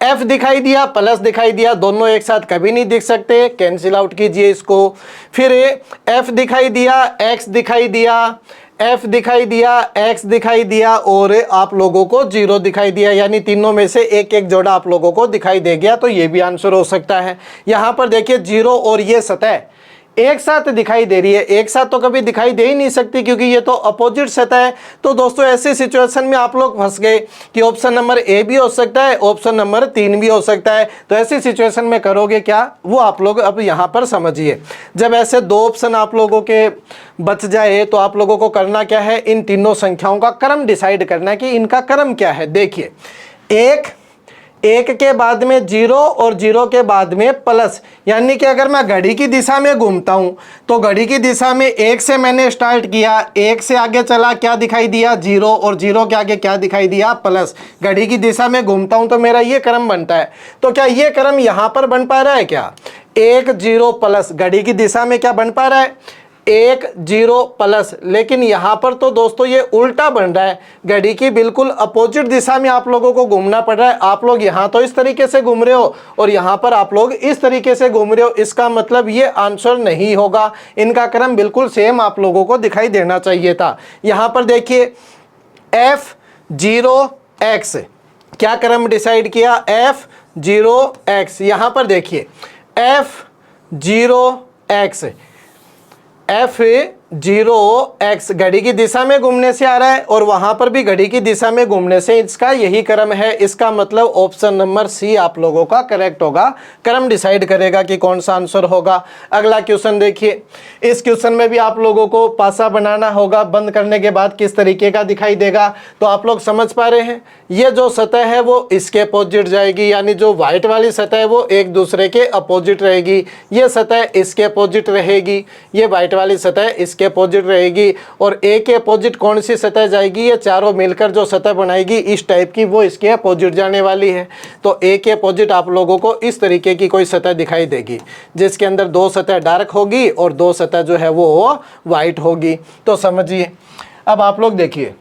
f दिखाई दिया, प्लस दिखाई दिया, दोनों एक साथ कभी नहीं दिख सकते, कैंसिल आउट कीजिए इसको। फिर f दिखाई दिया, x दिखाई दिया, f दिखाई दिया, x दिखाई दिया, और आप लोगों को 0 दिखाई दिया। यानी तीनों में से एक एक जोड़ा आप लोगों को दिखाई दे गया, तो ये भी आंसर हो सकता है। यहाँ पर देखिए 0 और ये सतह एक साथ दिखाई दे रही है, एक साथ तो कभी दिखाई दे ही नहीं सकती, क्योंकि ये तो अपोजिट सतह है। तो दोस्तों ऐसी सिचुएशन में आप लोग फंस गए कि ऑप्शन नंबर ए भी हो सकता है, ऑप्शन नंबर 3 भी हो सकता है। तो ऐसी सिचुएशन में करोगे क्या, वो आप लोग अब यहाँ पर समझिए। जब ऐसे 2 ऑप्शन आप लोगों के बच जाए तो आप लोगों को करना क्या है, इन तीनों संख्याओं का क्रम डिसाइड करना है कि इनका क्रम क्या है। देखिए 1 के बाद में 0 और 0 के बाद में प्लस, यानी कि अगर मैं घड़ी की दिशा में घूमता हूं तो घड़ी की दिशा में 1 से मैंने स्टार्ट किया, 1 से आगे चला, क्या दिखाई दिया? 0, और 0 के आगे क्या दिखाई दिया? प्लस। घड़ी की दिशा में घूमता हूं तो मेरा ये क्रम बनता है। तो क्या ये क्रम यहां पर बन पा रहा है क्या? 1 0 प्लस, घड़ी की दिशा में क्या बन पा रहा है? 1 0 प्लस। लेकिन यहाँ पर तो दोस्तों ये उल्टा बन रहा है, घड़ी की बिल्कुल अपोजिट दिशा में आप लोगों को घूमना पड़ रहा है। आप लोग यहाँ तो इस तरीके से घूम रहे हो और यहाँ पर आप लोग इस तरीके से घूम रहे हो। इसका मतलब ये आंसर नहीं होगा, इनका क्रम बिल्कुल सेम आप लोगों को दिखाई देना चाहिए था। यहाँ पर देखिए f0x, क्या क्रम डिसाइड किया? f0x। यहाँ पर देखिए f0x, 0x घड़ी की दिशा में घूमने से आ रहा है और वहां पर भी घड़ी की दिशा में घूमने से इसका यही क्रम है। इसका मतलब ऑप्शन नंबर सी आप लोगों का करेक्ट होगा। क्रम डिसाइड करेगा कि कौन सा आंसर होगा। अगला क्वेश्चन देखिए, इस क्वेश्चन में भी आप लोगों को पासा बनाना होगा। बंद करने के बाद किस तरीके का दिखाई देगा तो आप लोग समझ पा रहे हैं। ये जो सतह है वो इसके अपोजिट जाएगी, यानी जो व्हाइट वाली सतह है वो एक दूसरे के अपोजिट रहेगी। ये सतह इसके अपोजिट रहेगी, ये व्हाइट वाली सतह इसके अपोजिट रहेगी। और ए के अपोजिट कौन सी सतह जाएगी, ये चारों मिलकर जो सतह बनाएगी इस टाइप की, वो इसके अपोजिट जाने वाली है। तो ए के अपोजिट आप लोगों को इस तरीके की कोई सतह दिखाई देगी जिसके अंदर दो सतह डार्क होगी और दो सतह जो है वो वाइट होगी। तो समझिए। अब आप लोग देखिए,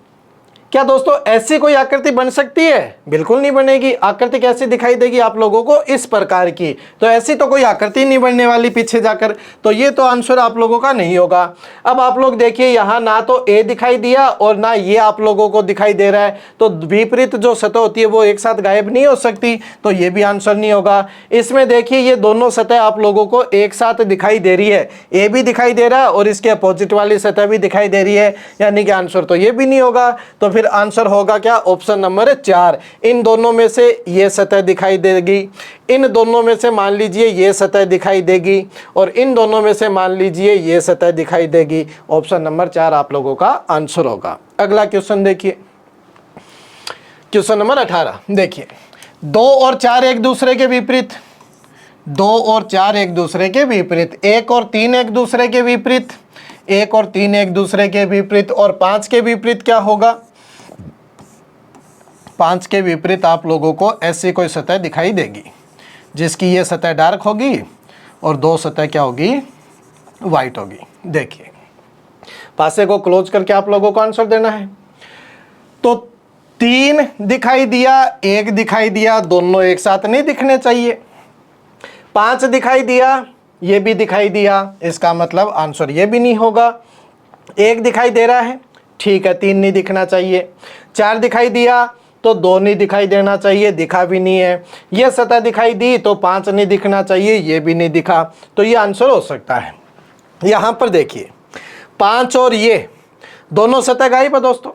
क्या दोस्तों ऐसी कोई आकृति बन सकती है? बिल्कुल नहीं बनेगी। आकृति कैसी दिखाई देगी आप लोगों को? इस प्रकार की। तो ऐसी तो कोई आकृति नहीं बनने वाली पीछे जाकर, तो ये तो आंसर आप लोगों का नहीं होगा। अब आप लोग देखिए, यहाँ ना तो ए दिखाई दिया और ना ये आप लोगों को दिखाई दे रहा है। तो विपरीत जो सतह होती है वो एक साथ गायब नहीं हो सकती, तो ये भी आंसर नहीं होगा। इसमें देखिए, ये दोनों सतह आप लोगों को एक साथ दिखाई दे रही है। ए भी दिखाई दे रहा है और इसके अपोजिट वाली सतह भी दिखाई दे रही है, यानी कि आंसर तो ये भी नहीं होगा। तो फिर आंसर होगा क्या? Option number 4। इन दोनों में से ये सतह दिखाई देगी, इन दोनों में से मान लीजिए ये सतह दिखाई देगी और इन दोनों में से मान लीजिए ये सतह दिखाई देगी। ऑप्शन नंबर 4 आप लोगों का आंसर होगा। अगला क्वेश्चन देखिए, क्वेश्चन नंबर 18 देखिए। 2 और 4 एक दूसरे के विपरीत, 2 और 4 एक दूसरे के विपरीत, 1 और 3 एक दूसरे के विपरीत, 1 और 3 एक दूसरे के विपरीत, और 5 के विपरीत क्या होगा? 5 के विपरीत आप लोगों को ऐसी कोई सतह दिखाई देगी जिसकी ये सतह डार्क होगी और दो सतह क्या होगी? वाइट होगी। देखिए, पासे को क्लोज करके आप लोगों को आंसर देना है। तो 3 दिखाई दिया, 1 दिखाई दिया, दोनों एक साथ नहीं दिखने चाहिए। 5 दिखाई दिया, ये भी दिखाई दिया, इसका मतलब आंसर ये भी नहीं होगा। 1 दिखाई दे रहा है, ठीक है, 3 नहीं दिखना चाहिए। 4 दिखाई दिया तो 2 नहीं दिखाई देना चाहिए, दिखा भी नहीं है। ये सतह दिखाई दी तो 5 नहीं दिखना चाहिए, ये भी नहीं दिखा, तो ये आंसर हो सकता है। यहाँ पर देखिए, 5 और ये दोनों सतह गायब है दोस्तों,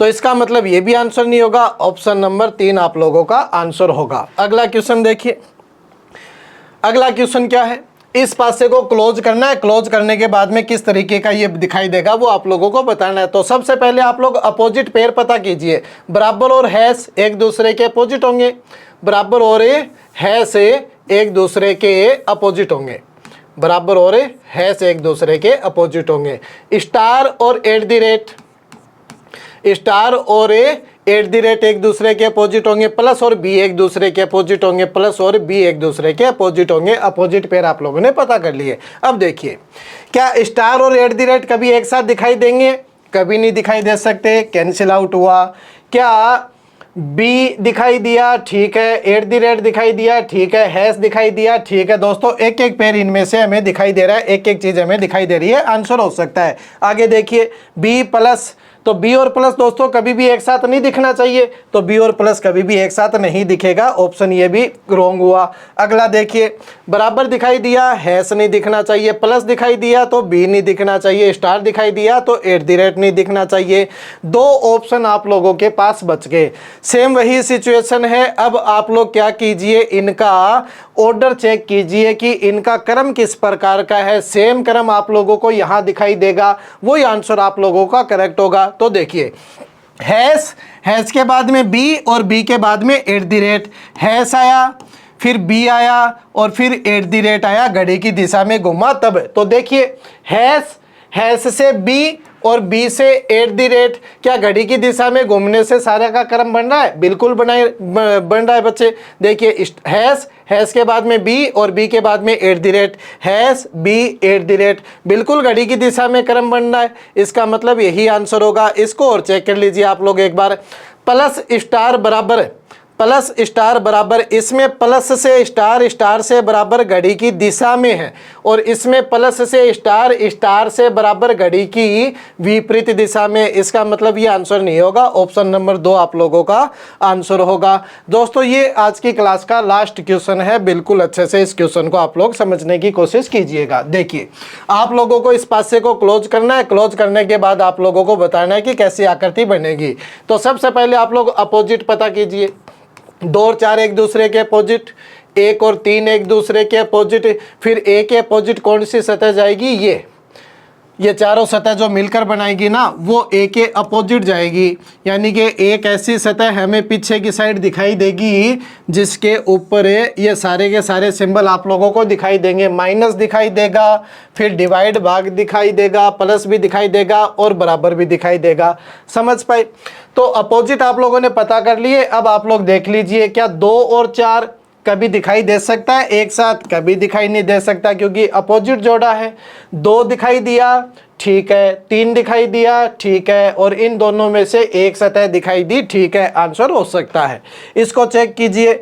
तो इसका मतलब ये भी आंसर नहीं होगा। ऑप्शन नंबर 3 आप लोगों का आंसर होगा। अगला क्वेश्चन देखिए, अगला क्वेश्चन क्या है? इस पासे को क्लोज करना है, क्लोज करने के बाद में किस तरीके का ये दिखाई देगा वो आप लोगों को बताना है। तो सबसे पहले आप लोग अपोजिट पेयर पता कीजिए। बराबर और हैश एक दूसरे के अपोजिट होंगे, बराबर और हैश एक दूसरे के अपोजिट होंगे, बराबर और हैश एक दूसरे के अपोजिट होंगे। स्टार और एट द रेट, स्टार और एट द रेट एक दूसरे के अपोजिट होंगे, प्लस और बी एक दूसरे के अपोजिट होंगे, प्लस और बी एक दूसरे के अपोजिट होंगे। अपोजिट पेयर आप लोगों ने पता कर लिए। अब देखिए, क्या स्टार और एट द रेट कभी एक साथ दिखाई देंगे? कभी नहीं दिखाई दे सकते, कैंसिल आउट हुआ। क्या बी दिखाई दिया? ठीक है। एट द रेट दिखाई दिया? ठीक है। हैश दिखाई दिया? ठीक है। दोस्तों एक एक पेयर इनमें से हमें दिखाई दे रहा है, एक एक चीज़ हमें दिखाई दे रही है, आंसर हो सकता है। आगे देखिए, बी प्लस, तो बी और प्लस दोस्तों कभी भी एक साथ नहीं दिखना चाहिए, तो बी और प्लस कभी भी एक साथ नहीं दिखेगा। ऑप्शन ये भी रॉन्ग हुआ। अगला देखिए, बराबर दिखाई दिया, हैश नहीं दिखना चाहिए, प्लस दिखाई दिया तो बी नहीं दिखना चाहिए, स्टार दिखाई दिया तो एट द रेट नहीं दिखना चाहिए। 2 ऑप्शन आप लोगों के पास बच गए। सेम वही सिचुएशन है। अब आप लोग क्या कीजिए, इनका ऑर्डर चेक कीजिए कि इनका क्रम किस प्रकार का है। सेम क्रम आप लोगों को यहाँ दिखाई देगा, वही आंसर आप लोगों का करेक्ट होगा। तो देखिए, हैश, हैश के बाद में बी और बी के बाद में एट द रेट, हैश आया, फिर बी आया और फिर एट द रेट आया, घड़ी की दिशा में घुमा तब। तो देखिए, हैश, हैश से बी और बी से एट द रेट, क्या घड़ी की दिशा में घूमने से सारे का क्रम बन रहा है? बिल्कुल बन रहा है बच्चे। देखिए, हैश, हैश के बाद में बी और बी के बाद में at the rate, hash B at the rate, बिल्कुल घड़ी की दिशा में क्रम बन रहा है। इसका मतलब यही आंसर होगा। इसको और चेक कर लीजिए आप लोग एक बार। प्लस स्टार बराबर, प्लस स्टार बराबर, इसमें प्लस से स्टार, स्टार से बराबर घड़ी की दिशा में है, और इसमें प्लस से स्टार, स्टार से बराबर घड़ी की विपरीत दिशा में। इसका मतलब ये आंसर नहीं होगा, ऑप्शन नंबर 2 आप लोगों का आंसर होगा। दोस्तों ये आज की क्लास का लास्ट क्वेश्चन है, बिल्कुल अच्छे से इस क्वेश्चन को आप लोग समझने की कोशिश कीजिएगा। देखिए आप लोगों को इस पासे को क्लोज करना है, क्लोज करने के बाद आप लोगों को बताना है कि कैसी आकृति बनेगी। तो सबसे पहले आप लोग अपोजिट पता कीजिए, 2 और 4 एक दूसरे के अपोजिट, 1 और 3 एक दूसरे के अपोजिट, फिर ए के अपोजिट कौन सी सतह जाएगी, ये चारों सतह जो मिलकर बनाएगी ना वो ए के अपोजिट जाएगी। यानी कि एक ऐसी सतह हमें पीछे की साइड दिखाई देगी जिसके ऊपर ये सारे के सारे सिंबल आप लोगों को दिखाई देंगे। माइनस दिखाई देगा, फिर डिवाइड भाग दिखाई देगा, प्लस भी दिखाई देगा और बराबर भी दिखाई देगा। समझ पाए? तो अपोजिट आप लोगों ने पता कर लिए। अब आप लोग देख लीजिए, क्या 2 और 4 कभी दिखाई दे सकता है एक साथ? कभी दिखाई नहीं दे सकता क्योंकि अपोजिट जोड़ा है। 2 दिखाई दिया, ठीक है, 3 दिखाई दिया, ठीक है, और इन दोनों में से एक सतह दिखाई दी, ठीक है, आंसर हो सकता है। इसको चेक कीजिए,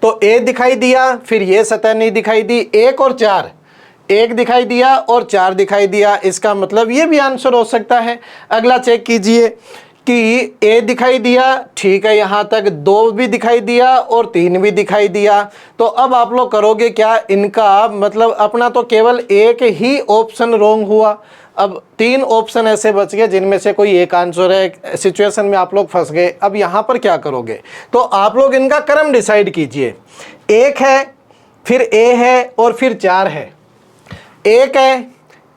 तो ए दिखाई दिया, फिर ये सतह नहीं दिखाई दी, 1 और 4, 1 दिखाई दिया और 4 दिखाई दिया, इसका मतलब ये भी आंसर हो सकता है। अगला चेक कीजिए कि ए दिखाई दिया, ठीक है, यहाँ तक 2 भी दिखाई दिया और 3 भी दिखाई दिया। तो अब आप लोग करोगे क्या, इनका मतलब अपना तो केवल एक ही ऑप्शन रॉन्ग हुआ। अब 3 ऑप्शन ऐसे बच गए जिनमें से कोई एक आंसर है। सिचुएशन में आप लोग फंस गए। अब यहाँ पर क्या करोगे, तो आप लोग इनका क्रम डिसाइड कीजिए। 1 है, फिर ए है और फिर 4 है। 1 है,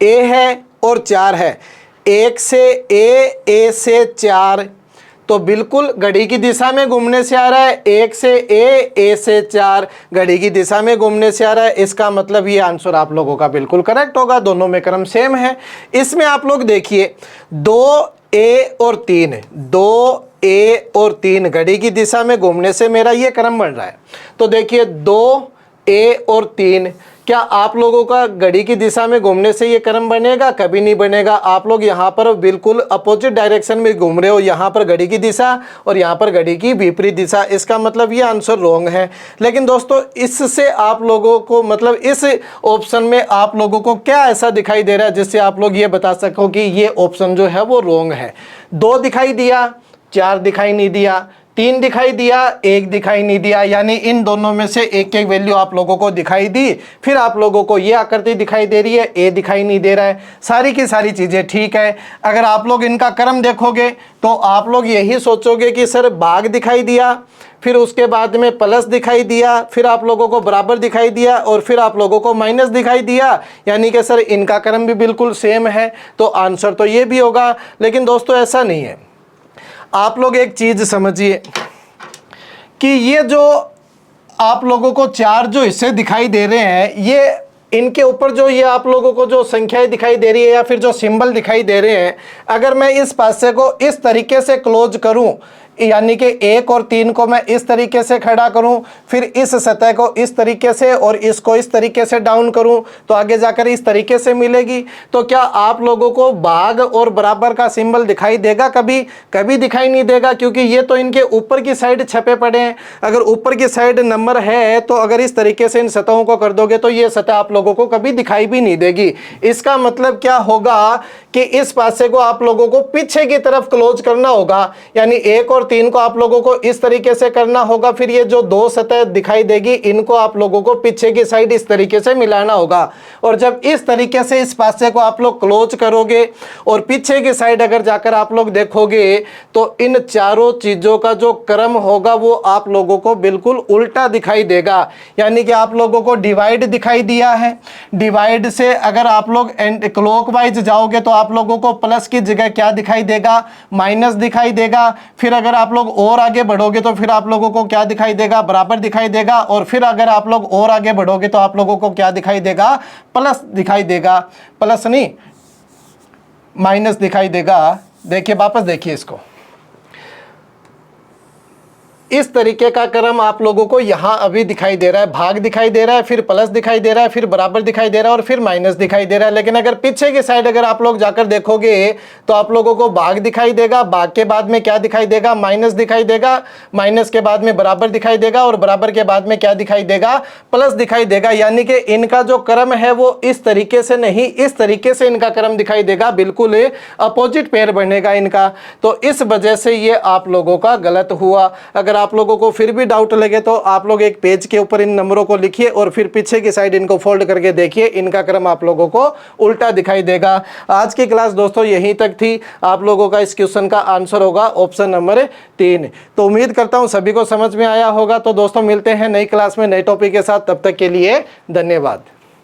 ए है और 4 है। 1 से ए से 4, तो बिल्कुल घड़ी की दिशा में घूमने से आ रहा है। 1 से ए से 4 घड़ी की दिशा में घूमने से आ रहा है। इसका मतलब ये आंसर आप लोगों का बिल्कुल करेक्ट होगा, दोनों में क्रम सेम है। इसमें आप लोग देखिए 2A और 3, 2A और 3 घड़ी की दिशा में घूमने से मेरा ये क्रम बन रहा है। तो देखिए 2A और 3, क्या आप लोगों का घड़ी की दिशा में घूमने से ये क्रम बनेगा? कभी नहीं बनेगा। आप लोग यहाँ पर बिल्कुल अपोजिट डायरेक्शन में घूम रहे हो, यहाँ पर घड़ी की दिशा और यहाँ पर घड़ी की विपरीत दिशा। इसका मतलब ये आंसर रॉन्ग है। लेकिन दोस्तों इससे आप लोगों को मतलब इस ऑप्शन में आप लोगों को क्या ऐसा दिखाई दे रहा है जिससे आप लोग ये बता सको कि ये ऑप्शन जो है वो रॉन्ग है? 2 दिखाई दिया, 4 दिखाई नहीं दिया, 3 दिखाई दिया, 1 दिखाई नहीं दिया, यानी इन दोनों में से एक एक वैल्यू आप लोगों को दिखाई दी। फिर आप लोगों को ये आकृति दिखाई दे रही है, ए दिखाई नहीं दे रहा है। सारी की सारी चीज़ें ठीक है। अगर आप लोग इनका क्रम देखोगे तो आप लोग यही सोचोगे कि सर भाग दिखाई दिया, फिर उसके बाद में प्लस दिखाई दिया, फिर आप लोगों को बराबर दिखाई दिया और फिर आप लोगों को माइनस दिखाई दिया, यानी कि सर इनका क्रम भी बिल्कुल सेम है, तो आंसर तो ये भी होगा। लेकिन दोस्तों ऐसा नहीं है। आप लोग एक चीज़ समझिए कि ये जो आप लोगों को 4 जो हिस्से दिखाई दे रहे हैं, ये इनके ऊपर जो ये आप लोगों को जो संख्याएं दिखाई दे रही है या फिर जो सिंबल दिखाई दे रहे हैं, अगर मैं इस पासे को इस तरीके से क्लोज करूं, यानी कि 1 और 3 को मैं इस तरीके से खड़ा करूं, फिर इस सतह को इस तरीके से और इसको इस तरीके से डाउन करूं, तो आगे जाकर इस तरीके से मिलेगी। तो क्या आप लोगों को भाग और बराबर का सिंबल दिखाई देगा? कभी कभी दिखाई नहीं देगा, क्योंकि ये तो इनके ऊपर की साइड छपे पड़े हैं। अगर ऊपर की साइड नंबर है तो अगर इस तरीके से इन सतहों को कर दोगे तो ये सतह आप लोगों को कभी दिखाई भी नहीं देगी। इसका मतलब क्या होगा कि इस पासे को आप लोगों को पीछे की तरफ क्लोज करना होगा, यानी 1 और 3 को आप लोगों को इस तरीके से करना होगा। फिर ये जो 2 सतह दिखाई देगी इनको आप लोगों को पीछे की साइड इस तरीके से मिलाना होगा। और जब इस तरीके से इस पासे को आप लोग क्लोज करोगे और पीछे की साइड अगर जाकर आप लोग देखोगे तो इन चारों चीजों का जो क्रम होगा वो आप लोगों को बिल्कुल उल्टा दिखाई देगा। यानी कि आप लोगों को डिवाइड दिखाई दिया है, डिवाइड से अगर आप लोग क्लॉकवाइज जाओगे तो आप लोगों को प्लस की जगह क्या दिखाई देगा? माइनस दिखाई देगा। फिर अगर आप लोग और आगे बढ़ोगे तो फिर आप लोगों को क्या दिखाई देगा? बराबर दिखाई देगा। और फिर अगर आप लोग और आगे बढ़ोगे तो आप लोगों को क्या दिखाई देगा? प्लस दिखाई देगा। प्लस नहीं, माइनस दिखाई देगा। देखिए वापस देखिए इसको, इस तरीके का क्रम आप लोगों को यहाँ अभी दिखाई दे रहा है, भाग दिखाई दे रहा है, फिर प्लस दिखाई दे रहा है, फिर बराबर दिखाई दे रहा है और फिर माइनस दिखाई दे रहा है। लेकिन अगर पीछे की साइड अगर आप लोग जाकर देखोगे तो आप लोगों को भाग दिखाई देगा, भाग के बाद में क्या दिखाई देगा, माइनस दिखाई देगा, माइनस के बाद में बराबर दिखाई देगा और बराबर के बाद में क्या दिखाई देगा, प्लस दिखाई देगा। यानी कि इनका जो क्रम है वो इस तरीके से नहीं, इस तरीके से इनका क्रम दिखाई देगा, बिल्कुल अपोजिट पेयर बनेगा इनका। तो इस वजह से ये आप लोगों का गलत हुआ। अगर आप लोगों को फिर भी डाउट लगे तो आप लोग एक पेज के ऊपर इन नंबरों को लिखिए और फिर पीछे की साइड इनको फोल्ड करके देखिए, इनका क्रम आप लोगों को उल्टा दिखाई देगा। आज की क्लास दोस्तों यहीं तक थी। आप लोगों का इस क्वेश्चन का आंसर होगा ऑप्शन नंबर 3। तो उम्मीद करता हूं सभी को समझ में आया होगा। तो दोस्तों मिलते हैं नई क्लास में नए टॉपिक के साथ, तब तक के लिए धन्यवाद।